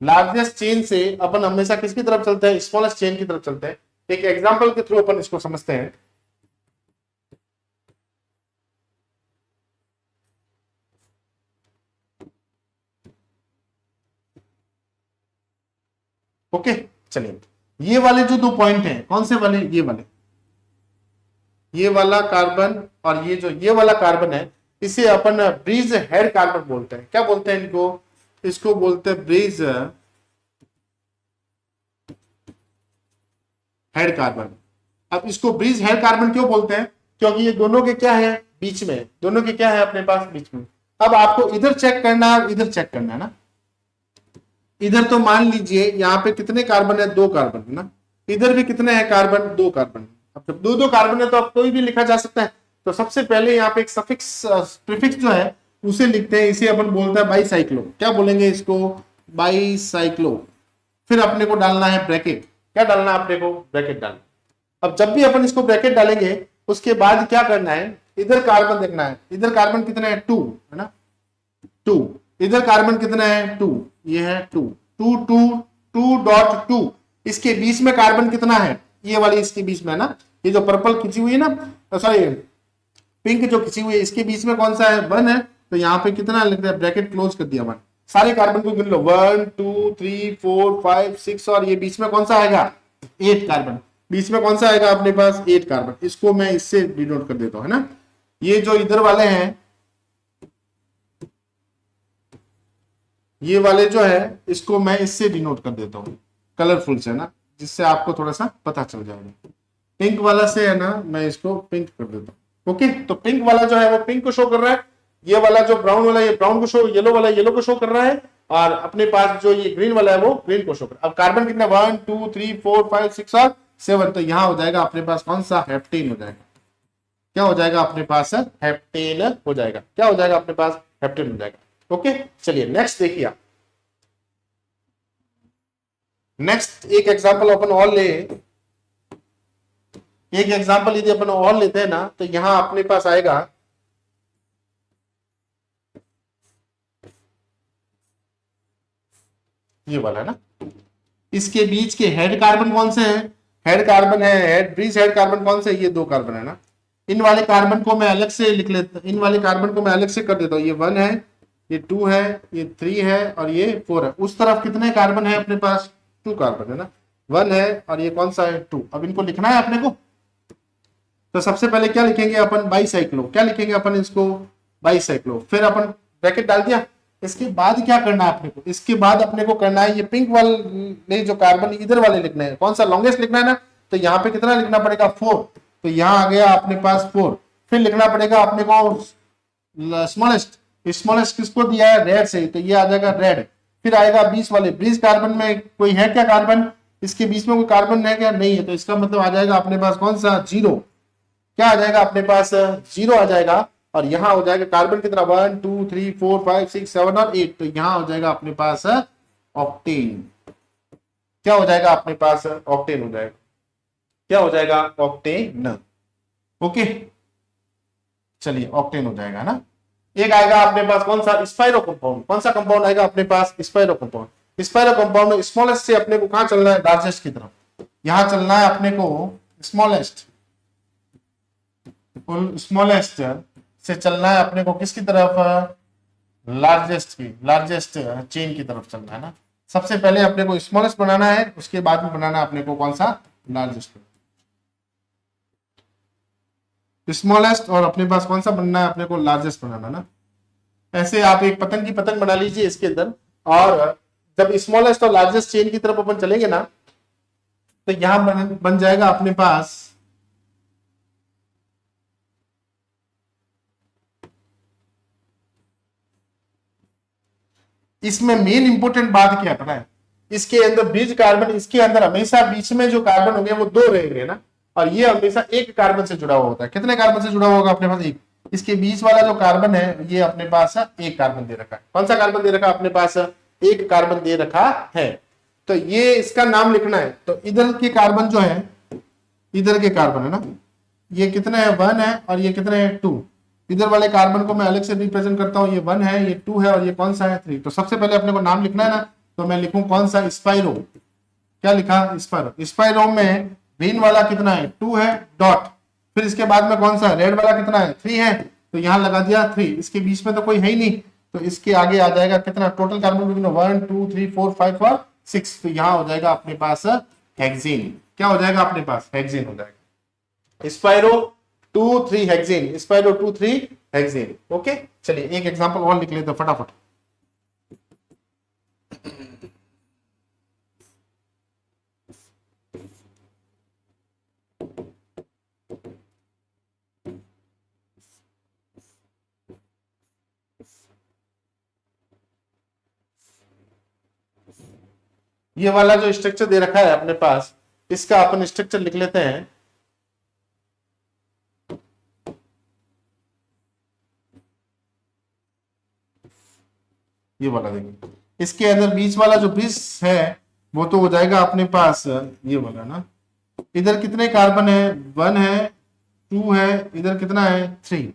लार्जेस्ट चेन से अपन हमेशा किसकी तरफ चलते हैं, स्मॉलेस्ट चेन की तरफ चलते हैं। एक एग्जांपल के थ्रू अपन इसको समझते हैं। ओके, चलिए ये वाले जो दो पॉइंट हैं, कौन से वाले, ये वाले, ये वाला कार्बन और ये जो ये वाला कार्बन है, इसे अपन ब्रिज हेड कार्बन बोलते हैं। क्या बोलते हैं इनको, इसको बोलते हैं ब्रिज हेड कार्बन। अब इसको ब्रिज हेड कार्बन क्यों बोलते हैं, क्योंकि ये दोनों के क्या है, बीच में, दोनों के क्या है अपने पास, बीच में। अब आपको इधर चेक करना है, इधर चेक करना है ना। इधर तो मान लीजिए यहाँ पे कितने कार्बन है, 2 कार्बन है ना। इधर भी कितने हैं कार्बन, 2 कार्बन। अब जब 2 कार्बन है तो अब कोई भी लिखा जा सकता है। तो सबसे पहले यहाँ पे एक सफिक्स प्रीफिक्स जो है उसे लिखते हैं, इसे अपन बोलते हैं बाईसाइक्लो। क्या बोलेंगे इसको, बाईसाइक्लो। फिर अपने को डालना है ब्रैकेट। क्या डालना है अपने को, ब्रैकेट डालना। अब जब भी अपन इसको ब्रैकेट डालेंगे उसके बाद क्या करना है, इधर कार्बन देखना है, इधर कार्बन कितना है, 2 है ना, 2। इधर कार्बन कितना है, 2, ये है 2, 2 2 2.2। इसके बीच में कार्बन कितना है, ये वाली इसके बीच में है ना, ये जो पर्पल खिंची हुई है ना, सॉरी पिंक जो खिंची हुई है, इसके बीच में कौन सा है, 1 है। तो यहाँ पे कितना लिख रहा है, ब्रैकेट क्लोज कर दिया 1। सारे कार्बन को गिन लो, 1 2 3 4 5 6, और ये बीच में कौन सा आएगा, 8 कार्बन। बीच में कौन सा आएगा अपने पास, 8 कार्बन। इसको मैं इससे डिनोट कर देता हूं, है ना। ये जो इधर वाले हैं, ये वाले जो है, इसको मैं इससे डिनोट कर देता हूँ कलरफुल से, ना, जिससे आपको थोड़ा सा पता चल जाएगा। पिंक वाला से है ना, मैं इसको पिंक कर देता हूँ। ओके, तो पिंक वाला जो है वो पिंक को शो कर रहा है, ये वाला जो ब्राउन वाला, ये ब्राउन को शो, येलो वाला येलो को शो कर रहा है, और अपने पास जो ये ग्रीन वाला है वो ग्रीन को शो कर रहा है। अब कार्बन कितना, 1 2 3 4 5 6 और 7। तो यहां हो जाएगा अपने पास कौन सा, हेप्टेन हो जाएगा। क्या हो जाएगा अपने पास, हेप्टेन हो जाएगा। क्या हो जाएगा अपने पास, हेप्टेन हो जाएगा। ओके, चलिए नेक्स्ट देखिए आप। नेक्स्ट एक एग्जांपल अपन और ले, एक एग्जांपल यदि अपन और लेते हैं ना, तो यहां अपने पास आएगा, ये वाला है ना। इसके बीच के हेड कार्बन कौन से हैं, हेड कार्बन है, हेड ब्रिज हेड कार्बन कौन से, ये 2 कार्बन है ना। इन वाले कार्बन को मैं अलग से लिख लेता, इन वाले कार्बन को मैं अलग से कर देता हूं। ये 1 है, ये 2 है, ये 3 है, और ये 4 है। उस तरफ कितने कार्बन है अपने पास, 2 कार्बन है ना। 1 है और ये कौन सा है, 2। अब इनको लिखना है अपने को, तो सबसे पहले क्या लिखेंगे अपन, बाईसाइक्लो। क्या लिखेंगे अपन इसको, बाईसाइक्लो। फिर अपन ब्रैकेट डाल दिया। इसके बाद क्या करना है अपने को, इसके बाद अपने को करना है, ये पिंक वाले जो कार्बन इधर वाले लिखना है, कौन सा लॉन्गेस्ट लिखना है ना। तो यहाँ पे कितना लिखना पड़ेगा, 4। तो यहाँ आ गया अपने पास 4। फिर लिखना पड़ेगा अपने को स्मॉलेस्ट। स्मॉलेस्ट किसको दिया है, रेड से, तो ये आ जाएगा रेड। फिर आएगा 20 वाले ब्रिज कार्बन में कोई है क्या कार्बन, इसके बीच में कोई कार्बन है क्या, नहीं है। तो इसका मतलब आ जाएगा अपने पास कौन सा, 0। क्या आ जाएगा अपने पास, 0 आ जाएगा। और यहां हो जाएगा कार्बन कितना, 1 2 3 4 5 6 7 और 8। तो यहां हो जाएगा अपने पास ऑक्टेन। क्या हो जाएगा अपने पास, ऑक्टेन हो जाएगा। क्या हो जाएगा, ऑक्टेन। ओके, चलिए ऑक्टेन हो जाएगा ना। एक आएगा अपने पास कौन सा, स्पाइरो कंपाउंड। कौन सा कंपाउंड आएगा अपने पास, स्पाइरो कंपाउंड। स्पाइरो कंपाउंड में स्मॉलेस्ट से अपने को कहां चलना है, लार्जेस्ट की तरफ। यहां चलना है अपने को स्मॉलेस्ट, स्मॉलेस्ट से चलना है अपने को किसकी तरफ, लार्जेस्ट की, लार्जेस्ट चेन की तरफ चलना है ना। सबसे पहले अपने को स्मॉलेस्ट बनाना है, उसके बाद में बनाना है अपने को कौन सा, लार्जेस्ट। स्मॉलेस्ट और अपने पास कौन सा बनना है अपने को, लार्जेस्ट बनाना ना। ऐसे आप एक पतंग की पतंग बना लीजिए इसके अंदर, और जब स्मॉलेस्ट और लार्जेस्ट चेन की तरफ अपन चलेंगे ना, तो यहां बन जाएगा अपने पास इसमें मेन इंपोर्टेंट बात क्या पता है, इसके अंदर बीच कार्बन, इसके अंदर हमेशा बीच में जो कार्बन होंगे वो दो रहेंगे ना, और ये हमेशा एक कार्बन से जुड़ा हुआ होता है। कितने कार्बन से जुड़ा हुआ होगा अपने पास? एक। इसके बीच वाला जो कार्बन है ये अपने पास एक कार्बन दे रखा है। कौन सा कार्बन दे रखा है अपने पास? एक कार्बन दे रखा है। तो ये इसका नाम लिखना है। तो इधर के कार्बन जो है, इधर के कार्बन है ना, ये कितने हैं? 1 है, और ये कितने हैं? 2। इधर वाले कार्बन को मैं अलग से रिप्रेजेंट करता हूं, ये 1 है, ये 2 है, और ये कौन सा है? 3। तो सबसे पहले अपने को नाम लिखना है ना, तो मैं लिखूं कौन सा? स्पाइरो। क्या लिखा? स्पाइरो। स्पाइरो में ग्रीन वाला कितना है? 2 है, डॉट। फिर इसके बाद में कौन सा? रेड वाला कितना है? 3 है, तो यहां लगा दिया 3। इसके बीच में तो कोई है ही नहीं, तो इसके आगे आ जाएगा कितना? टोटल कार्बन 1 2 3 4 5 और 6। तो यहां हो जाएगा अपने पास हेक्सेन। क्या हो जाएगा अपने पास? हेक्सेन हो जाएगा। Spiro 2 3 hexane, spiro 2 3 hexane. Okay, चलिए एक एग्जांपल और लिख लेते हैं फटाफट। ये वाला जो स्ट्रक्चर दे रखा है अपने पास, इसका अपन स्ट्रक्चर लिख लेते हैं। ये वाला देखिए, इसके अंदर बीच वाला जो ब्रिज है वो तो हो जाएगा अपने पास ये वाला ना। इधर कितने कार्बन है? 1 है, 2 है, इधर कितना है? 3।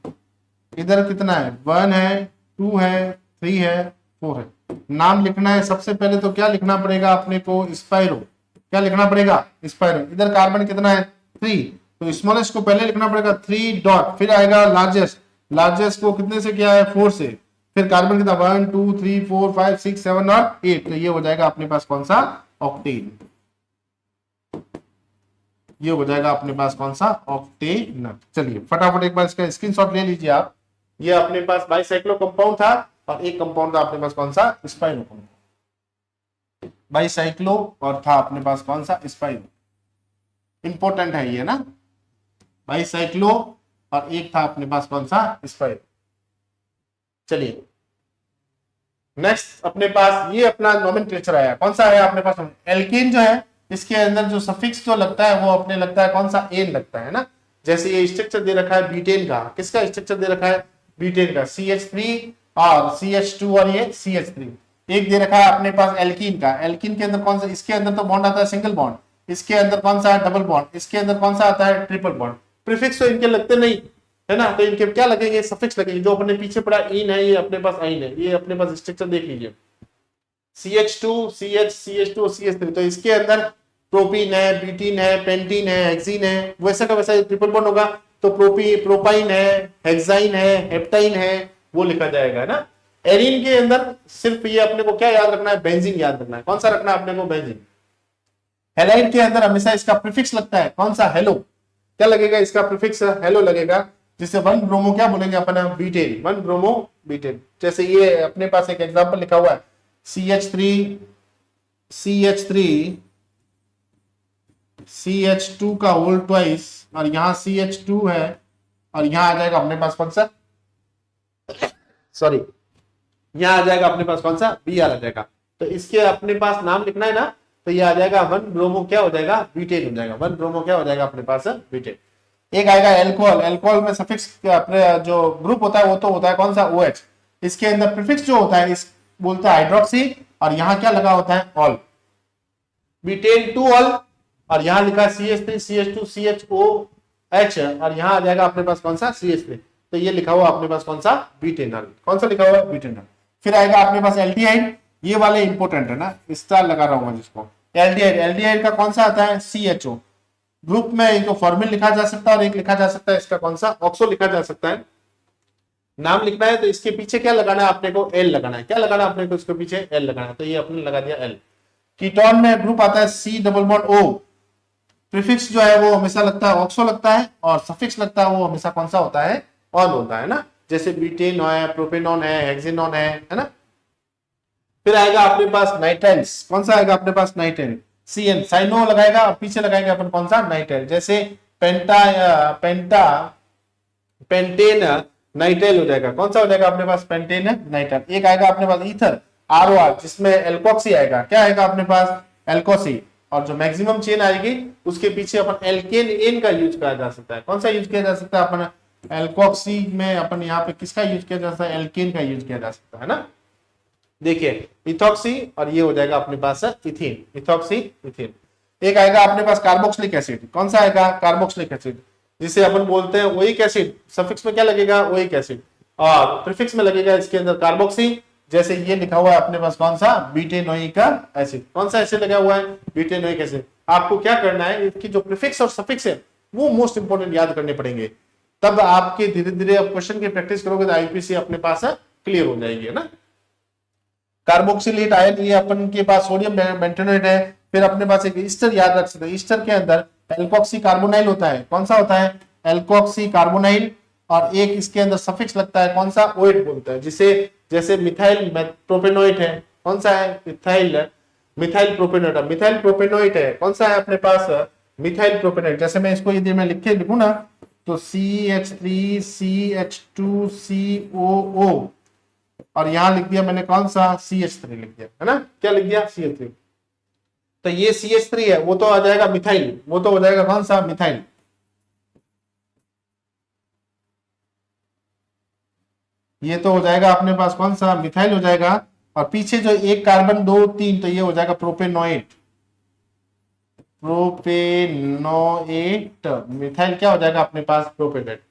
इधर कितना है? 1 है, 2 है, 3 है, 4 है। नाम लिखना है सबसे पहले, तो क्या लिखना पड़ेगा अपने को? स्पाइरो। क्या लिखना पड़ेगा? स्पाइरो। इधर कार्बन कितना है? 3, तो स्मॉलेस्ट को पहले लिखना पड़ेगा 3 डॉट, फिर आएगा लार्जेस्ट। लार्जेस्ट को कितने से किया है? 4 से। फिर कार्बन कितना? 1 2 3 4 5 6 7 और 8। तो ये हो जाएगा अपने पास कौन सा? ऑक्टेन। ये हो जाएगा अपने पास कौन सा? ऑक्टेन। चलिए फटाफट एक बार इसका स्क्रीनशॉट ले लीजिए आप। ये अपने पास बाइसाइक्लो कंपाउंड था, और एक कंपाउंड था अपने पास कौन सा? Spiro compound. बाइसाइक्लो और था अपने पास कौन सा? स्पाइरो। इंपॉर्टेंट है ये ना, बाइसाइक्लो और एक था अपने पास कौन सा? स्पाइरो। चलिए नेक्स्ट अपने पास ये अपना नोमेनक्लेचर आया। कौन सा आया अपने पास? एल्कीन जो है, इसके अंदर जो सफिक्स जो लगता है वो अपने लगता है कौन सा? एन लगता है ना। जैसे ये स्ट्रक्चर दे रखा है बीटेन का। किसका स्ट्रक्चर दे रखा है? बीटेन का। CH3 और CH2 और ये CH3। एक दे रखा है अपने पास एल्कीन का। एल्कीन के अंदर कौन सा? इसके अंदर तो बॉन्ड आता है सिंगल बॉन्ड, इसके अंदर कौन सा है? Double bond. इसके अंदर कौन सा आता है? Triple bond. प्रीफिक्स तो इनके लगते नहीं है ना, तो इनके क्या लगेंगे? सफिक्स लगेंगे। जो अपने पीछे पड़ा इन है, ये अपने पास आइन है। ये अपने पास स्ट्रक्चर देख लीजिए, CH2 CH CH2 और CH3। तो इसके अंदर प्रोपीन है, बीटीन है, पेंटीन है, हेक्सीन है। वैसा का वैसा ट्रिपल बॉन्ड होगा तो प्रोपाइन है, हेक्साइन है, हेप्टाइन है, वो लिखा जाएगा ना। एरीन के अंदर सिर्फ ये अपने को क्या याद रखना है? बेंजीन याद रखना है। कौन सा रखना है अपने को? बेंजीन। हैलाइड के अंदर हमेशा इसका प्रीफिक्स लगता है कौन सा? हेलो। क्या लगेगा इसका प्रीफिक्स? हेलो लगेगा, जिसे 1 ब्रोमो क्या बोलेंगे अपन? बीटेन। 1 bromo beaten. जैसे ये अपने पास एक एग्जांपल लिखा हुआ है CH3 CH2 का होल ट्वाइस, और यहाँ CH2 है, और यहाँ आ जाएगा अपने पास कौन सा? सॉरी, यहाँ आ जाएगा अपने पास कौन सा? Br आ जाएगा। तो इसके अपने पास नाम लिखना है ना, तो ये आ जाएगा 1 ब्रोमो क्या हो जाएगा? बीटेन हो जाएगा। 1 ब्रोमो क्या हो जाएगा अपने पास? बीटेन। एक आएगा एल्कोहल। एल्कोहल में सफिक्स अपने जो ग्रुप होता है वो तो होता है कौन सा? OH। इसके अंदर प्रीफिक्स जो होता है इस बोलता है हाइड्रोक्सी, और यहाँ क्या लगा होता है? ऑल। बीटेन 2 ऑल, और यहाँ लिखा CH3 CH2 CHOH, और यहाँ आ जाएगा अपने पास कौन सा? CH3। तो ये लिखा हुआ अपने पास कौन सा? बीटेनॉल। कौन सा लिखा हुआ है? बीटेनॉल। फिर आएगा अपने पास एल्डिहाइड। ये वाले इंपोर्टेंट है ना, स्टार लगा रहा हूं जिसको। एल्डिहाइड। एल्डिहाइड का कौन सा आता है? CHO। ग्रुप में एक तो फॉर्मिल लिखा जा सकता है और एक लिखा जा सकता है इसका कौन सा? ऑक्सो लिखा जा सकता है। नाम लिखना है तो इसके पीछे क्या लगाना है अपने को? L लगाना है। क्या लगाना है अपने को? इसके पीछे L लगाना है, तो ये अपने लगा दिया L। कीटोन में ग्रुप आता है C double bond O। Prefix जो है वो हमेशा लगता है ऑक्सो लगता है, और सफिक्स लगता है वो हमेशा कौन सा होता है? ऑन होता है ना। जैसे बीटेन है, प्रोपेनॉन है, हेक्सेनॉन है ना। फिर आएगा अपने पास नाइट्राइल्स। कौन सा आएगा अपने पास? नाइट्राइल। CN साइनो लगाएगा, और पीछे लगाएंगे अपन कौन सा? नाइट्राइल। जैसे पेंटेन नाइट्राइल हो जाएगा। कौन सा हो जाएगा अपने पास? Pentane nitrile. एक आएगा अपने पास ईथर। ROR, जिसमें एल्कोक्सी आएगा, क्या आएगा अपने पास, एल्कोसी, और जो मैक्सिमम चेन आएगी उसके पीछे अपन एल्केन एन का यूज किया जा सकता है। कौन सा यूज किया जा सकता है अपन, एल्कोक्सी में अपन यहाँ पे किसका यूज किया जा सकता है, एल्केन का यूज किया जा सकता है ना। देखिए इथॉक्सी, और ये हो जाएगा अपने पास इथीन, इथॉक्सी इथीन। एक आएगा अपने पास कार्बोक्सिलिक एसिड, कौन सा आएगा, कार्बोक्सिलिक एसिड, जिसे अपन बोलते हैं ओइक एसिड। सफिक्स में क्या लगेगा, ओइक एसिड, और प्रीफिक्स में लगेगा इसके अंदर कार्बोक्सी। जैसे ये लिखा हुआ है अपने पास कौन सा, ब्यूटेनोइक एसिड। कौन सा एसिड लगा हुआ है, ब्यूटेनोइक एसिड। आपको क्या करना है, इसकी जो प्रीफिक्स और सफिक्स है वो मोस्ट इंपोर्टेंट याद करने पड़ेंगे, तब आपके धीरे धीरे आप क्वेश्चन की प्रैक्टिस करोगे तो आईपीसी अपने पास क्लियर हो जाएगी, है ना। कार्बोक्सिलेट आयन, ये अपन के पास सोडियम बेंटोनेट है। फिर अपने पास एक ईस्टर याद रख सकते हैं, ईस्टर के अंदर एल्कोक्सी कार्बोनाइल होता है। कौन सा होता है, एल्कोक्सी कार्बोनाइल, और एक इसके अंदर सफिक्स लगता है, कौन सा, ओएट बोलता है, जिसे जैसे मिथाइल प्रोपेनोइट है, कौन सा है, मिथाइल प्रोपेनोइट, मिथाइल प्रोपेनोइट है, कौन सा है अपने पास, मिथाइल प्रोपेनोइट। जैसे मैं इसको यदि मैं लिखूं ना तो CH3CH2COO, और यहां लिख दिया मैंने कौन सा, CH3 लिख दिया, है ना, क्या लिख दिया, CH3। तो ये CH3 है, वो तो आ जाएगा मिथाइल, वो तो हो जाएगा कौन सा, मिथाइल। ये तो हो जाएगा अपने पास कौन सा, मिथाइल हो जाएगा। और पीछे जो एक कार्बन 2 3, तो ये हो जाएगा प्रोपेनोएट, प्रोपेनोएट। मिथाइल क्या हो जाएगा अपने पास, प्रोपेनोएट।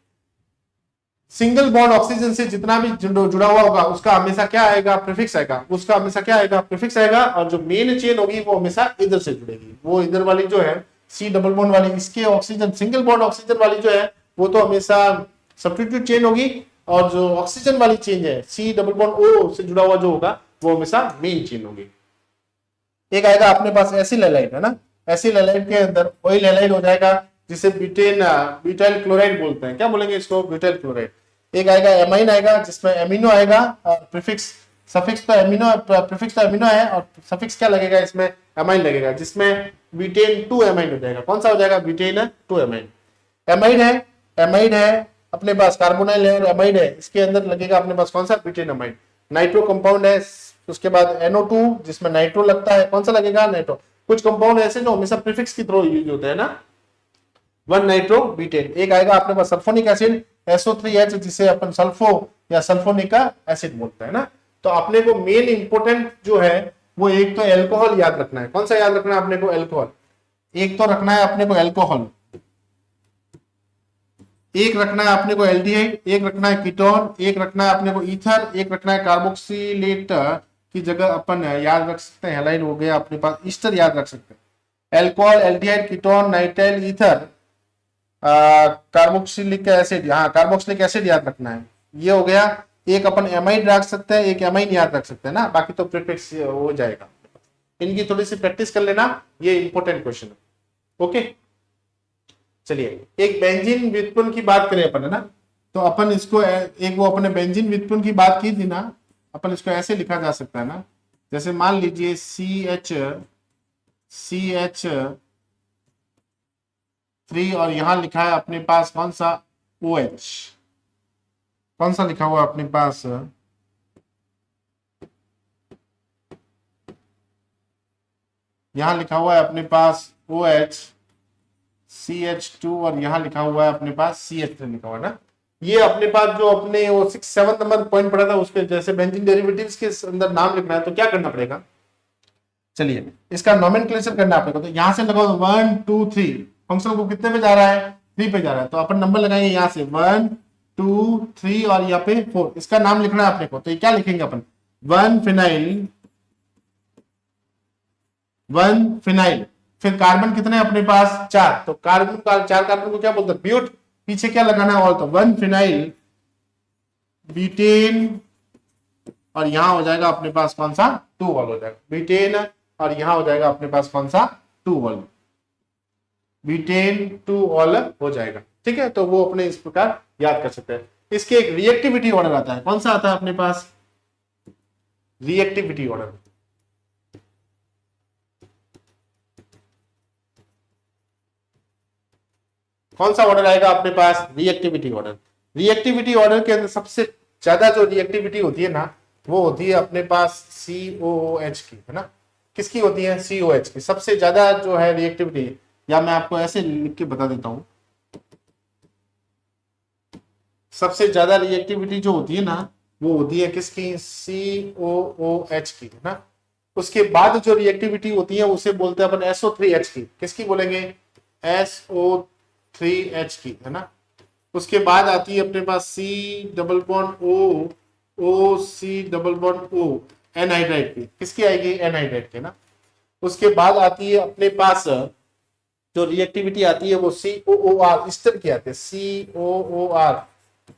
सिंगल बॉन्ड ऑक्सीजन से जितना भी जुड़ा हुआ होगा उसका हमेशा क्या आएगा, प्रीफिक्स आएगा, उसका हमेशा क्या आएगा, प्रीफिक्स आएगा। और जो मेन चेन होगी वो हमेशा इधर से जुड़ेगी, वो इधर वाली जो है सी डबल बॉन्ड वाली, इसके ऑक्सीजन सिंगल बॉन्ड ऑक्सीजन वाली जो है वो तो हमेशा सब्स्टिट्यूट चेन होगी, और जो ऑक्सीजन वाली चेन है सी डबल बॉन्ड ओ से जुड़ा हुआ जो होगा वो हमेशा मेन चेन होगी। एक आएगा अपने पास एसिल हैलाइड, है ना, एसिल हैलाइड के अंदर ऑयल हैलाइड हो जाएगा, जिसे ब्यूटाइल क्लोराइड बोलते हैं, क्या बोलेंगे इसको, ब्यूटाइल क्लोराइड। एक आएगा एमाइन आएगा, जिसमें एमिनो आएगा, और प्रीफिक्स सफिक्स तो एमिनो, प्रीफिक्स तो एमिनो है, और सफिक्स क्या लगेगा इसमें, एमाइन लगेगा, जिसमें ब्यूटेन 2 एमाइन हो जाएगा। कौन सा हो जाएगा, ब्यूटेन 2 एमाइन। एमाइड है अपने पास, कार्बोनाइल है और एमाइड है, इसके अंदर लगेगा अपने पास कौन सा, ब्यूटेन एमाइड। नाइट्रो कंपाउंड है, उसके बाद NO2 जिसमें नाइट्रो लगता है, कौन सा लगेगा, नाइट्रो। कुछ कंपाउंड ऐसे जो हमेशा प्रीफिक्स की थ्रू यूज होते हैं ना, 1 नाइट्रो ब्यूटेन। एक आएगा अपने पास सल्फोनिक एसिड, SO3H, जिसे अपन सल्फो या सल्फोनिक एसिड बोलते हैं ना। तो अपने को मेन इंपोर्टेंट जो है वो एक तो एल्कोहल याद रखना है। कौन सा याद रखना है अपने को, एल्कोहल। एक तो रखना है अपने को एल्कोहल, एक रखना है अपने को एल्डिहाइड, एक रखना है कीटोन, एक रखना है अपने को ईथर, एक रखना है कार्बोक्सिलेट की जगह अपन याद रख सकते हैं हैलाइड हो गया अपने पास, ईस्टर याद रख सकते हैं। Alcohol, aldehyde, ketone, nitrile, ether, carboxylic acid, हाँ कार्बोक्सिलिक एसिड याद रखना है, ये हो गया। एक अपन एमाइड रख सकते हैं, एक एमाइन याद रख सकते हैं ना, बाकी तो प्रीफिक्स हो जाएगा। इनकी थोड़ी सी प्रैक्टिस कर लेना, ये इंपॉर्टेंट क्वेश्चन है। ओके चलिए, एक बेंजीन व्युत्पन्न की बात करें अपन, है ना, तो अपन इसको एक वो अपने बेंजीन व्युत्पन्न की बात की थी ना, अपन इसको ऐसे लिखा जा सकता है ना, जैसे मान लीजिए CH3 और यहां लिखा है अपने पास कौन सा, OH। कौन सा लिखा हुआ है अपने पास, यहां लिखा हुआ है अपने पास OH, CH2, और यहां लिखा हुआ है अपने पास CH3 लिखा हुआ है ना। ये अपने पास जो अपने वो 6-7 नंबर पॉइंट पढ़ा था उसके जैसे बेंजीन डेरिवेटिव्स के अंदर नाम लिखना है तो क्या करना पड़ेगा, चलिए इसका नोमेनक्लेचर करना है आपको। तो यहां से लगाओ 1 2 3, फंक्शन को कितने पे जा रहा है, 3 पे जा रहा है, तो अपन नंबर लगाएंगे यहां से 1 2 3 और यहाँ पे 4, इसका नाम लिखना है अपने को। तो ये क्या लिखेंगे अपन, 1 फिनाइल, फिर कार्बन कितने अपने पास 4, तो कार्बन का 4 कार्बन को क्या बोलते हैं, ब्यूट, पीछे क्या लगाना है ऑल, तो 1 फिनाइल ब्यूटेन, और यहां हो जाएगा अपने पास कौन सा, 2 ऑल हो जाएगा ब्यूटेन, और यहां हो जाएगा अपने पास कौन सा, 2 ऑल, ब्यूटेन 2 ऑल हो जाएगा। ठीक है, तो वो अपने इस प्रकार याद कर सकते हैं। इसके एक रिएक्टिविटी ऑर्डर आता है, कौन सा आता है अपने पास, रिएक्टिविटी ऑर्डर। कौन सा ऑर्डर आएगा अपने पास, रिएक्टिविटी ऑर्डर। रिएक्टिविटी ऑर्डर के अंदर सबसे ज्यादा जो रिएक्टिविटी होती है ना वो होती है अपने पास COOH की, है ना। किसकी होती है? COH की। सबसे ज्यादा जो है रिएक्टिविटी, या मैं आपको ऐसे लिख के बता देता हूं, सबसे ज्यादा रिएक्टिविटी जो होती है ना, वो होती है किसकी? COOH की, है ना। उसके बाद जो रिएक्टिविटी होती है उसे बोलते हैं अपन SO3H की। किसकी बोलेंगे? SO3H की, है ना। उसके बाद आती है अपने पास C double bond O C double bond O, anhydride की। किसकी आएगी? एनहाइड्राइड के ना। उसके बाद आती है अपने पास जो रिएक्टिविटी आती है वो COOR ईस्टर की आती है। COOR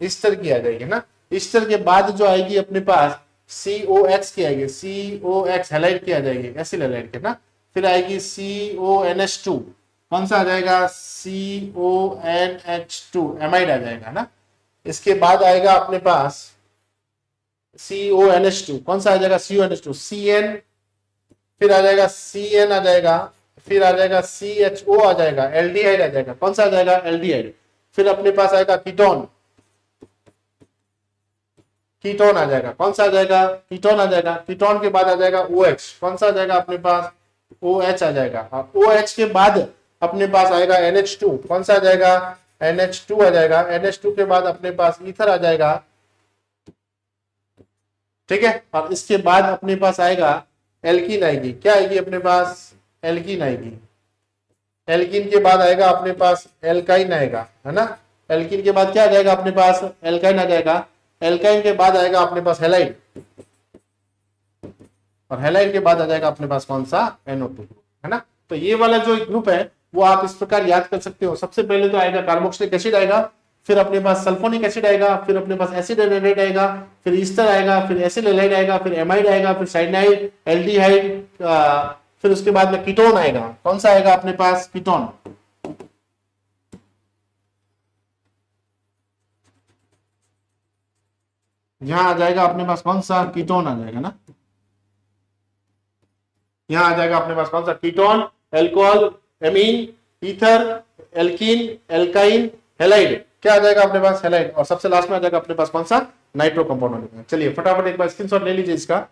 ईस्टर की आ जाएगी ना। ईस्टर के बाद जो आएगी अपने पास COX की आएगी। COX हैलाइड की आ जाएगी, एसिल हैलाइड के ना। फिर आएगी CONH2, कौन सा आ जाएगा? CONH2 एमाइड आ जाएगा ना। इसके बाद आएगा अपने पास CONH2, कौन सा आ जाएगा? CONH2 CN, फिर आ जाएगा CN आ जाएगा, फिर आ जाएगा CHO आ जाएगा, एल्डिहाइड आ जाएगा, कौन सा आ जाएगा? एल्डिहाइड। फिर अपने पास आएगा कीटोन, कीटोन आ जाएगा, कौन सा आ जाएगा? कीटोन आ जाएगा। कीटोन के बाद आ जाएगा OH, कौन सा आ जाएगा अपने पास? OH आ जाएगा। OH के बाद अपने पास आएगा NH2, कौन सा आ जाएगा? NH2 आ जाएगा। NH2 के बाद अपने पास ईथर आ जाएगा, ठीक है। और इसके बाद अपने पास आएगा एल्कीन आएगी। क्या आएगी अपने पास? एल्कीन आएगी। एल्कीन के बाद आएगा अपने पास एल्काइन आएगा, है ना। एल्कीन के बाद क्या आ जाएगा अपने पास? एल्काइन आ जाएगा। एल्काइन के बाद आएगा अपने पास हैलाइड, और हैलाइड के बाद आ जाएगा अपने पास कौन सा? NO2, है ना। तो ये वाला जो ग्रुप है वो आप इस प्रकार याद कर सकते हो। सबसे पहले तो आएगा कार्बोक्सिलिक एसिड आएगा, फिर अपने पास सल्फोनिक एसिड आएगा, फिर अपने पास एसिड एनाइड आएगा, फिर ईस्टर आएगा, फिर एसिल एलाइड आएगा, फिर एमाइड आएगा, फिर साइनाइड, एल्डिहाइड, फिर उसके बाद में कीटोन आएगा। कौन सा आएगा अपने पास? कीटोन। यहां आ जाएगा अपने पास कौन सा? कीटोन आ जाएगा ना। यहां आ जाएगा अपने पास कौन सा? Ketone, alcohol, amine, ether, alkene, alkyne, halide. क्या आ जाएगा अपने पास? हैलाइड। और सबसे लास्ट में आ जाएगा अपने पास कौन सा? Nitro compound. चलिए फटाफट एक बार स्क्रीनशॉट ले लीजिए इसका।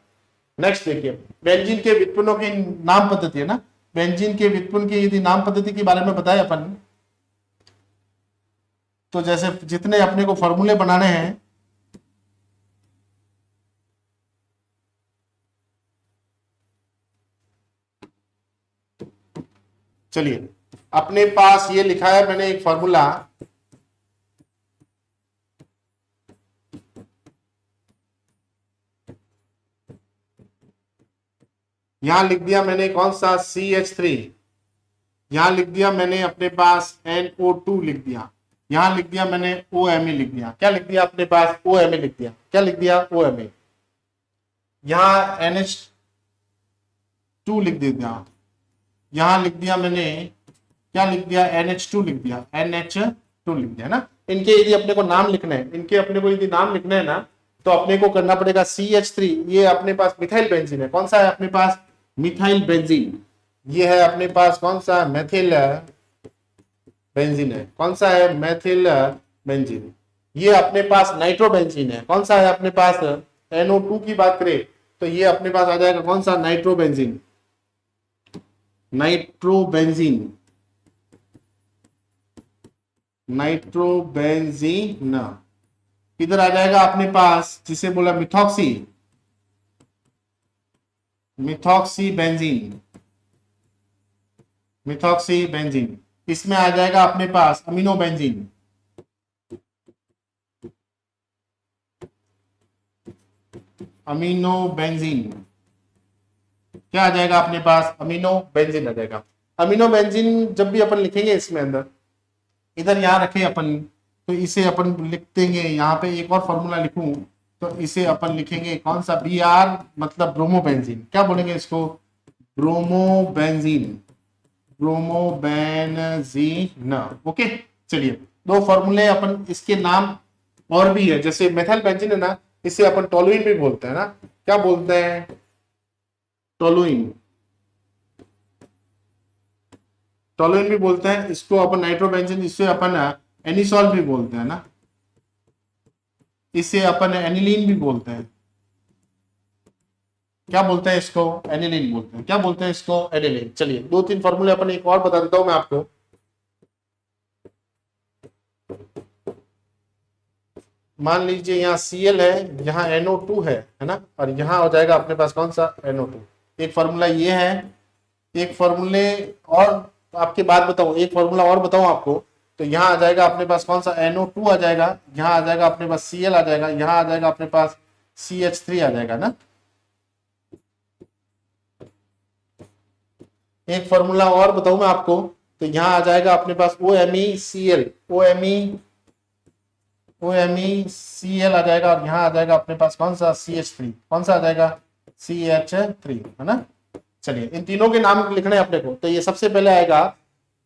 नेक्स्ट देखिए, बेंजीन के व्युत्पन्नों की नाम पद्धति, है ना। बेंजीन के व्युत्पन्न की यदि नाम पद्धति के बारे में बताए अपन, तो जैसे जितने अपने को फॉर्मूले बनाने हैं, चलिए अपने पास ये लिखा है मैंने एक फॉर्मूला, यहां लिख दिया मैंने कौन सा? CH3। यहां लिख दिया मैंने अपने पास NO2 लिख दिया। यहां लिख दिया मैंने OMe लिख दिया। क्या लिख दिया अपने पास? OMe लिख दिया। क्या लिख दिया? OMe। यहां NH2 लिख दिया। यहां लिख दिया मैंने, क्या लिख दिया? NH2 लिख दिया, NH2 लिख दिया ना। इनके यदि अपने को नाम लिखना है, इनके अपने को यदि नाम लिखना है ना, तो अपने को करना पड़ेगा CH3। ये अपने पास मिथाइल बेंजीन है। कौन सा है अपने पास? Methyl benzene. ये है अपने पास कौन सा? मेथिल बेंजीन है। कौन सा है? Methyl benzene. ये अपने पास नाइट्रो बेंजीन है। कौन सा है अपने पास? NO2 की बात करें तो ये अपने पास आ जाएगा कौन सा? Nitro benzene. Nitrobenzene, nitrobenzene. इधर आ जाएगा अपने पास जिसे बोला methoxy, methoxy benzene, methoxy benzene. इसमें आ जाएगा अपने पास अमीनो बेंजीन, अमीनो बेंजीन। क्या आ जाएगा अपने पास? अमीनो बेंजीन आ जाएगा। अमीनो बेंजीन जब भी अपन लिखेंगे इसमें अंदर, इधर यहां रखे अपन, तो इसे अपन लिख देंगे। यहाँ पे एक और फॉर्मूला लिखूं तो इसे अपन लिखेंगे कौन सा? Br, मतलब ब्रोमोबेंजीन। क्या बोलेंगे इसको? Bromobenzene, bromobenzene. ओके, चलिए दो फॉर्मूले अपन, इसके नाम और भी है, जैसे मेथाइल बेंजीन है ना, इसे अपन टोलुइन भी बोलते हैं ना। क्या बोलते हैं? टोलुइन, टोलुइन भी बोलते हैं इसको अपन। नाइट्रोबेंजीन, इससे अपन एनिसॉल भी बोलते हैं ना, इसे अपन एनिलीन भी बोलते हैं। क्या बोलते हैं इसको? एनिलीन बोलते हैं। क्या बोलते हैं इसको? एनिलीन। चलिए 2-3 फॉर्मूले अपन एक और बता देता हूं मैं आपको। मान लीजिए यहाँ Cl है, यहाँ NO2 है ना, और यहाँ हो जाएगा अपने पास कौन सा? NO2। एक फॉर्मूला ये है। एक फॉर्मूले और आपकी बात बताऊं, एक फॉर्मूला और बताऊं आपको, तो यहाँ आ जाएगा अपने पास कौन सा? NO2 आ जाएगा, यहाँ आ जाएगा अपने पास Cl आ जाएगा, यहाँ आ जाएगा अपने पास CH3 आ जाएगा ना। एक फॉर्मूला और बताऊं मैं आपको, तो यहाँ आ जाएगा अपने पास OMeCl, OMeCl आ जाएगा, और यहाँ आ जाएगा अपने पास कौन सा? CH3। कौन सा आ जाएगा? CH3 है ना। चलिए इन तीनों के नाम लिखने हैं अपने को। तो ये सबसे पहले आएगा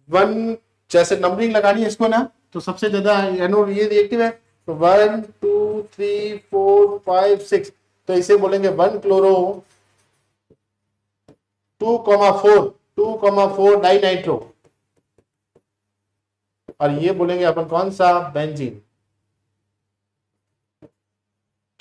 1, जैसे नंबरिंग लगानी है इसको ना, तो सबसे ज्यादा NO ये रिएक्टिव है, तो 1 2 3 4 5 6, तो इसे बोलेंगे 1 क्लोरो 2,4 डाई नाइट्रो, और ये बोलेंगे अपन कौन सा? बेंजीन।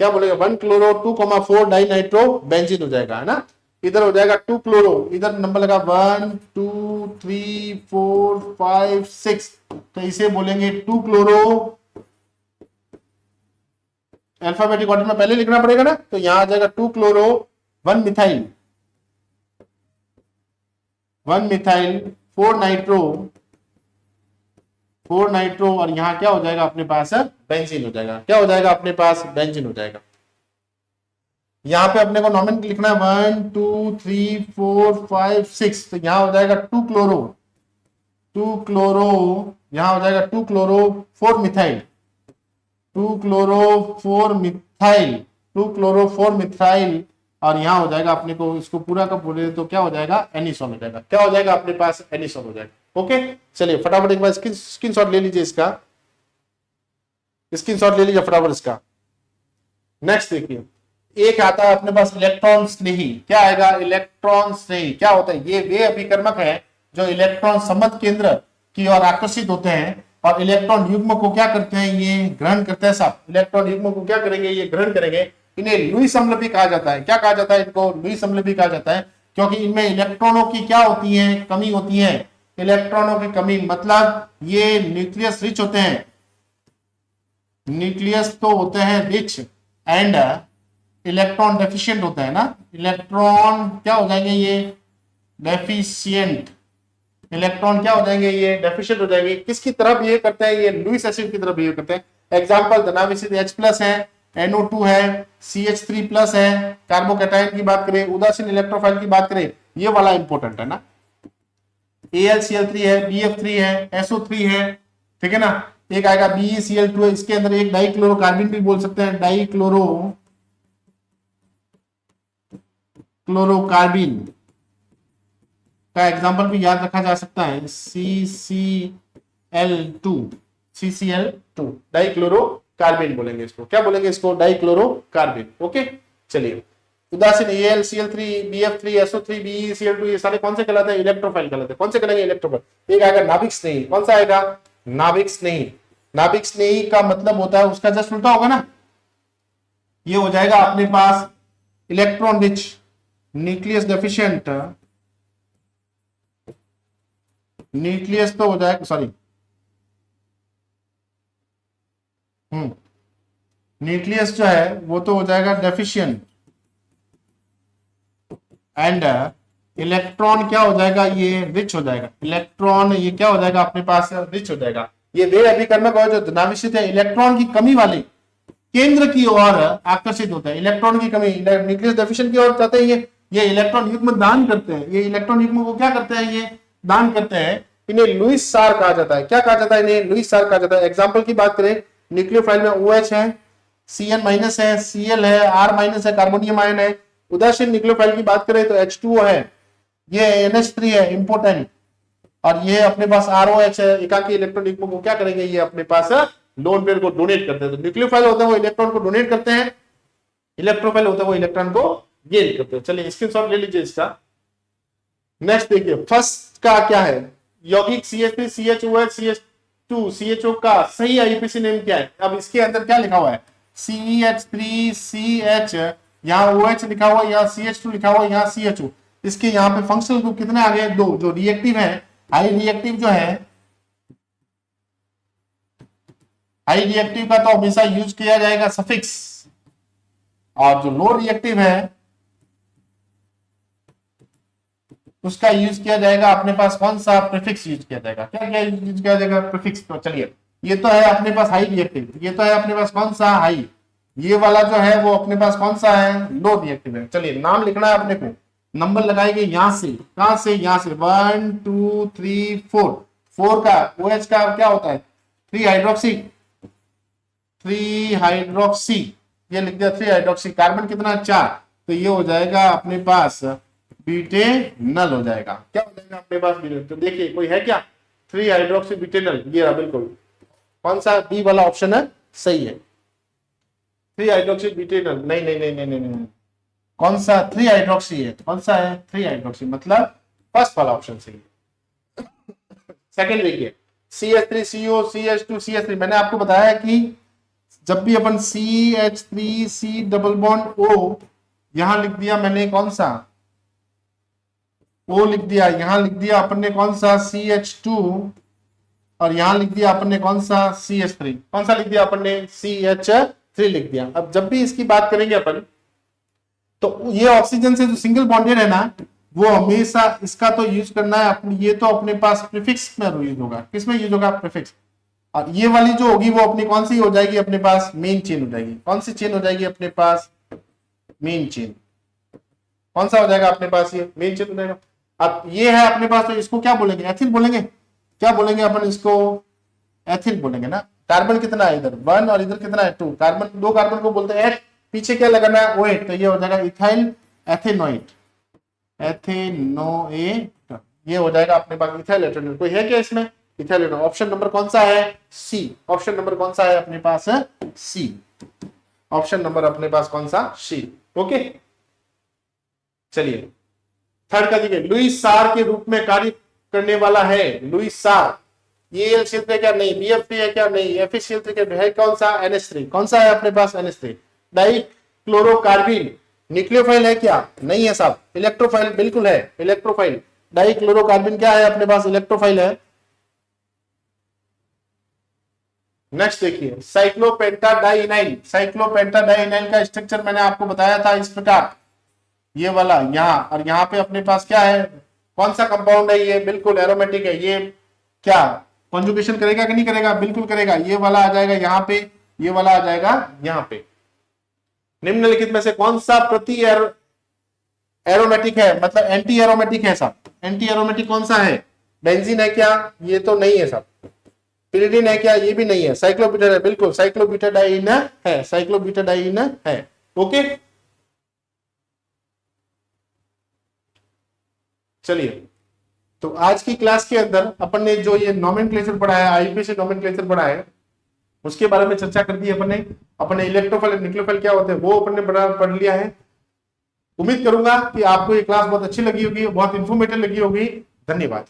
क्या बोलेगा? 1 क्लोरो 2,4 डाई नाइट्रो बेंजीन हो जाएगा, है ना। इधर हो जाएगा 2 क्लोरो, इधर नंबर लगा 1 2 3 4 5 6, तो इसे बोलेंगे 2 क्लोरो, अल्फाबेटिक ऑर्डर में पहले लिखना पड़ेगा ना, तो यहां आ जाएगा 2 क्लोरो 1 मिथाइल 4 नाइट्रो, और यहां क्या हो जाएगा अपने पास? बेंजीन हो जाएगा। क्या हो जाएगा अपने पास? बेंजीन हो जाएगा। यहां पे अपने को नॉमिन लिखना है 1 2 3 4 5 6, तो यहां हो जाएगा 2 क्लोरो, यहां हो जाएगा 2 chloro 4 methyl, 2 chloro 4 methyl, 2 chloro 4 methyl, और यहां हो जाएगा अपने को, इसको पूरा का पूरे, तो क्या हो जाएगा? एनिसोन हो जाएगा। क्या हो जाएगा अपने पास? एनिसोन हो जाएगा। ओके, चलिए फटाफट एक बार स्क्रीनशॉट ले लीजिए, इसका स्क्रीनशॉट ले लीजिए फटाफट इसका। नेक्स्ट देखिए, एक आता है अपने पास इलेक्ट्रॉन स्नेही। क्या आएगा? इलेक्ट्रॉन स्नेही। क्या होता है? ये वे अभिकर्मक है जो इलेक्ट्रॉन समद केंद्र की ओर आकर्षित होते हैं, और इलेक्ट्रॉन युग्म को क्या करते हैं? ये ग्रहण करते हैं। सब इलेक्ट्रॉन युग्म को क्या करेंगे? ये ग्रहण करेंगे। इन्हें लुईस अम्ल भी कहा जाता है। क्या कहा जाता है इनको? लुईस अम्ल भी कहा जाता है, क्योंकि इनमें इलेक्ट्रॉनों की क्या होती है? कमी होती है। इलेक्ट्रॉनों की कमी मतलब ये न्यूक्लियस रिच होते हैं, न्यूक्लियस तो होते हैं रिच, एंड इलेक्ट्रॉन डेफिशिएंट होता है ना। इलेक्ट्रॉन क्या हो जाएंगे? ये डेफिशिएंट। इलेक्ट्रॉन क्या हो जाएंगे? ये डेफिशिएंट हो जाएंगे। किसकी तरफ बिहेव करते हैं? ये लुईस एसिड की तरफ बिहेव करते हैं। एग्जांपल धनावेशित H+ है, NO2 है, CH3 प्लस है। कार्बोकैटायन की बात करें, उदासीन इलेक्ट्रोफाइल की बात करें, ये वाला इंपॉर्टेंट है ना। AlCl3 है, BF3 है, SO3 है, ठीक है ना। एक आएगा BeCl2 है, इसके अंदर एक डाइक्लोरोकार्बन भी बोल सकते हैं, डाइक्लोरोकार्बन का एग्जांपल भी याद रखा जा सकता है, CCl2 डाइक्लोरोकार्बन बोलेंगे इसको। क्या बोलेंगे इसको? डाइक्लोरोकार्बन। ओके, चलिए उदासीन AlCl3 BF3 SO3 BeCl2 ये सारे कौन से कहलाते हैं? इलेक्ट्रोफाइल कहलाते हैं। कौन से कहलाएंगे? इलेक्ट्रोफाइल। एक आएगा नाभिक स्नेही। कौन सा आएगा? नाभिक स्नेही। नाभिक स्नेही का मतलब होता है, उसका जस्ट उल्टा होगा ना, ये हो जाएगा अपने पास electron rich, nucleus deficient, nucleus तो हो जाएगा, सॉरी, न्यूक्लियस जो है वो तो हो जाएगा डेफिशिएंट, एंड इलेक्ट्रॉन क्या हो जाएगा? ये रिच हो जाएगा। इलेक्ट्रॉन ये क्या हो जाएगा अपने पास? रिच हो जाएगा। ये वे अभिकर्मक है जो धनावेशित है, इलेक्ट्रॉन की कमी वाले केंद्र की ओर आकर्षित होता है। इलेक्ट्रॉन की कमी, न्यूक्लियस डेफिशिएंट की ओर जाते हैं। ये इलेक्ट्रॉन युग्म दान करते हैं। ये इलेक्ट्रॉन युग्म को क्या करते हैं? ये दान करते हैं। इन्हें लुईस सार कहा जाता है। क्या कहा जाता है? इन्हें लुईस सार कहा जाता है। एग्जांपल की बात करें, न्यूक्लियोफाइल में OH है, CN- है, Cl है, R- है, कार्बोनियम आयन है। उदासीन न्यूक्लियोफाइल की बात करें तो H2O है, ये NH3 है, इंपोर्टेंट, और ये अपने पास ROH है। एकाकी इलेक्ट्रॉन युग्म को क्या करेंगे? ये अपने पास लोन पेयर को डोनेट करते हैं। तो न्यूक्लियोफाइल होते हैं वो इलेक्ट्रॉन को डोनेट करते हैं, इलेक्ट्रोफाइल होते हैं वो इलेक्ट्रॉन को गेन करते हैं। चलिए स्क्रीनशॉट ले लीजिए इसका। नेक्स्ट देखिए, फर्स्ट का क्या है? यौगिक CH3 CHOH CH2 CHO का सही IUPAC नेम क्या है? अब इसके अंदर क्या लिखा हुआ है? CH3CH, यहाँ OH लिखा हुआ, यहाँ CH2 लिखा हुआ, यहाँ CHO। इसके यहाँ पे फंक्शनल ग्रुप कितने आ गए? 2। जो रिएक्टिव है, हाई रिएक्टिव जो है, हाई रिएक्टिव का तो हमेशा यूज किया जाएगा सफिक्स, और जो लो रिएक्टिव है उसका यूज किया जाएगा अपने पास कौन सा? प्रीफिक्स यूज किया जाएगा। क्या क्या यूज किया जाएगा? प्रीफिक्स। तो चलिए, ये तो है अपने पास हाई रिएक्टिव, ये तो है अपने पास कौन सा? हाई। ये वाला जो है वो अपने पास कौन सा है? लो रिएक्टिव है। चलिए, नाम लिखना है अपने को, नंबर लगाएंगे यहां से, कहां से? यहां से 1 2 3 4। 4 का OH का क्या होता है? 3 हाइड्रोक्सी, 3 हाइड्रोक्सी, ये लिख दिया 3 हाइड्रोक्सी। कार्बन कितना? 4। तो ये हो जाएगा अपने पास ब्यूटेनल हो जाएगा। क्या हो जाएगा अपने पास? ब्यूटेनल। तो देखिए, कोई है क्या? 3 हाइड्रोक्सी ब्यूटेनल, ये रहा बिल्कुल। कौन सा? बी वाला ऑप्शन है, सही है। 3 हाइड्रोक्सी ब्यूटेनल, नहीं नहीं नहीं नहीं नहीं, कौन सा? 3 हाइड्रोक्सी है। कौन सा है? 3 हाइड्रोक्सी, मतलब फर्स्ट वाला ऑप्शन सही है। सेकंड देखिए, CH3CO, CH2, CH3। मैंने आपको बताया कि जब भी अपन CH3C डबल बॉन्ड O, यहां लिख दिया मैंने कौन सा? O लिख दिया, यहां लिख दिया अपन ने कौन सा? CH2, और यहां लिख दिया अपन ने कौन सा? CH3। कौन सा लिख दिया अपन ने? CH3 लिख दिया। अब जब भी इसकी बात करेंगे अपन, तो ये ऑक्सीजन से जो सिंगल बॉन्डेड है ना, वो हमेशा इसका तो यूज करना है अपनी, ये तो अपने पास प्रीफिक्स में यूज होगा। किसमें यूज होगा? प्रीफिक्स। और ये वाली जो होगी वो अपनी कौन सी हो जाएगी? अपने पास मेन चेन हो जाएगी। कौन सी चेन हो जाएगी अपने पास? Main chain. कौन सा हो जाएगा अपने पास? ये मेन चेन हो जाएगा। अब ये है अपने पास, तो इसको क्या बोलेंगे? एथिल बोलेंगे। क्या बोलेंगे अपन इसको? एथिल बोलेंगे ना। कार्बन कितना है इधर? 1, और इधर कितना है? 2। कार्बन, 2 कार्बन को बोलते हैं H, पीछे क्या लगाना है? OH। तो ये हो जाएगा इथाइल एथेनोएट, एथेनोएट। ये हो जाएगा अपने पास इथाइल एथेनोएट। कोई है क्या इसमें? Ethyl ethanoate. ऑप्शन नंबर कौन सा है? सी। ऑप्शन नंबर कौन सा है अपने पास? है सी। ऑप्शन नंबर अपने पास कौन सा? सी। ओके, चलिए थर्ड का देखिए, लुईस सार के रूप में कार्य करने वाला है। लुईस सार, ये क्षेत्र है क्या? नहीं। BF3 है क्या? नहीं। Fe क्षेत्र है कौन सा? NH3। कौन सा है अपने पास? NH3। डाइक्लोरोकार्बिन न्यूक्लियोफाइल है क्या? नहीं है साहब। इलेक्ट्रोफाइल बिल्कुल है, इलेक्ट्रोफाइल। डाइक्लोरोकार्बिन क्या है अपने पास? इलेक्ट्रोफाइल है। नेक्स्ट देखिए, साइक्लोपेंटाडाइनाइल। साइक्लोपेंटाडाइनाइल का स्ट्रक्चर मैंने आपको बताया था इस प्रकार, ये वाला यहाँ, और यहाँ पे अपने पास क्या है? कौन सा कंपाउंड है ये? बिल्कुल एरोमेटिक है। ये क्या कॉन्जुगेशन करेगा कि नहीं करेगा? बिल्कुल करेगा। ये वाला आ जाएगा यहाँ पे, ये वाला आ जाएगा यहाँ पे। निम्नलिखित में से कौन सा प्रति एरोमेटिक है, मतलब एंटी एरोमेटिक है साहब? एंटी एरोमेटिक कौन सा है? बेंजीन है क्या? ये तो नहीं है साहब। पिरिडीन है क्या? ये भी नहीं है। साइक्लोब्यूटेन है, बिल्कुल साइक्लोब्यूटाडाइन है, साइक्लोब्यूटाडाइन है। ओके, चलिए, तो आज की क्लास के अंदर अपन ने जो ये नोमेनक्लेचर पढ़ा है, आईयूपीएसी नोमेनक्लेचर पढ़ा है, उसके बारे में चर्चा कर दी अपन ने इलेक्ट्रोफाइल और न्यूक्लियोफाइल क्या होते हैं वो अपन ने पढ़ लिया है। उम्मीद करूंगा कि आपको ये क्लास बहुत अच्छी लगी होगी, बहुत इंफॉर्मेटिव लगी होगी। धन्यवाद।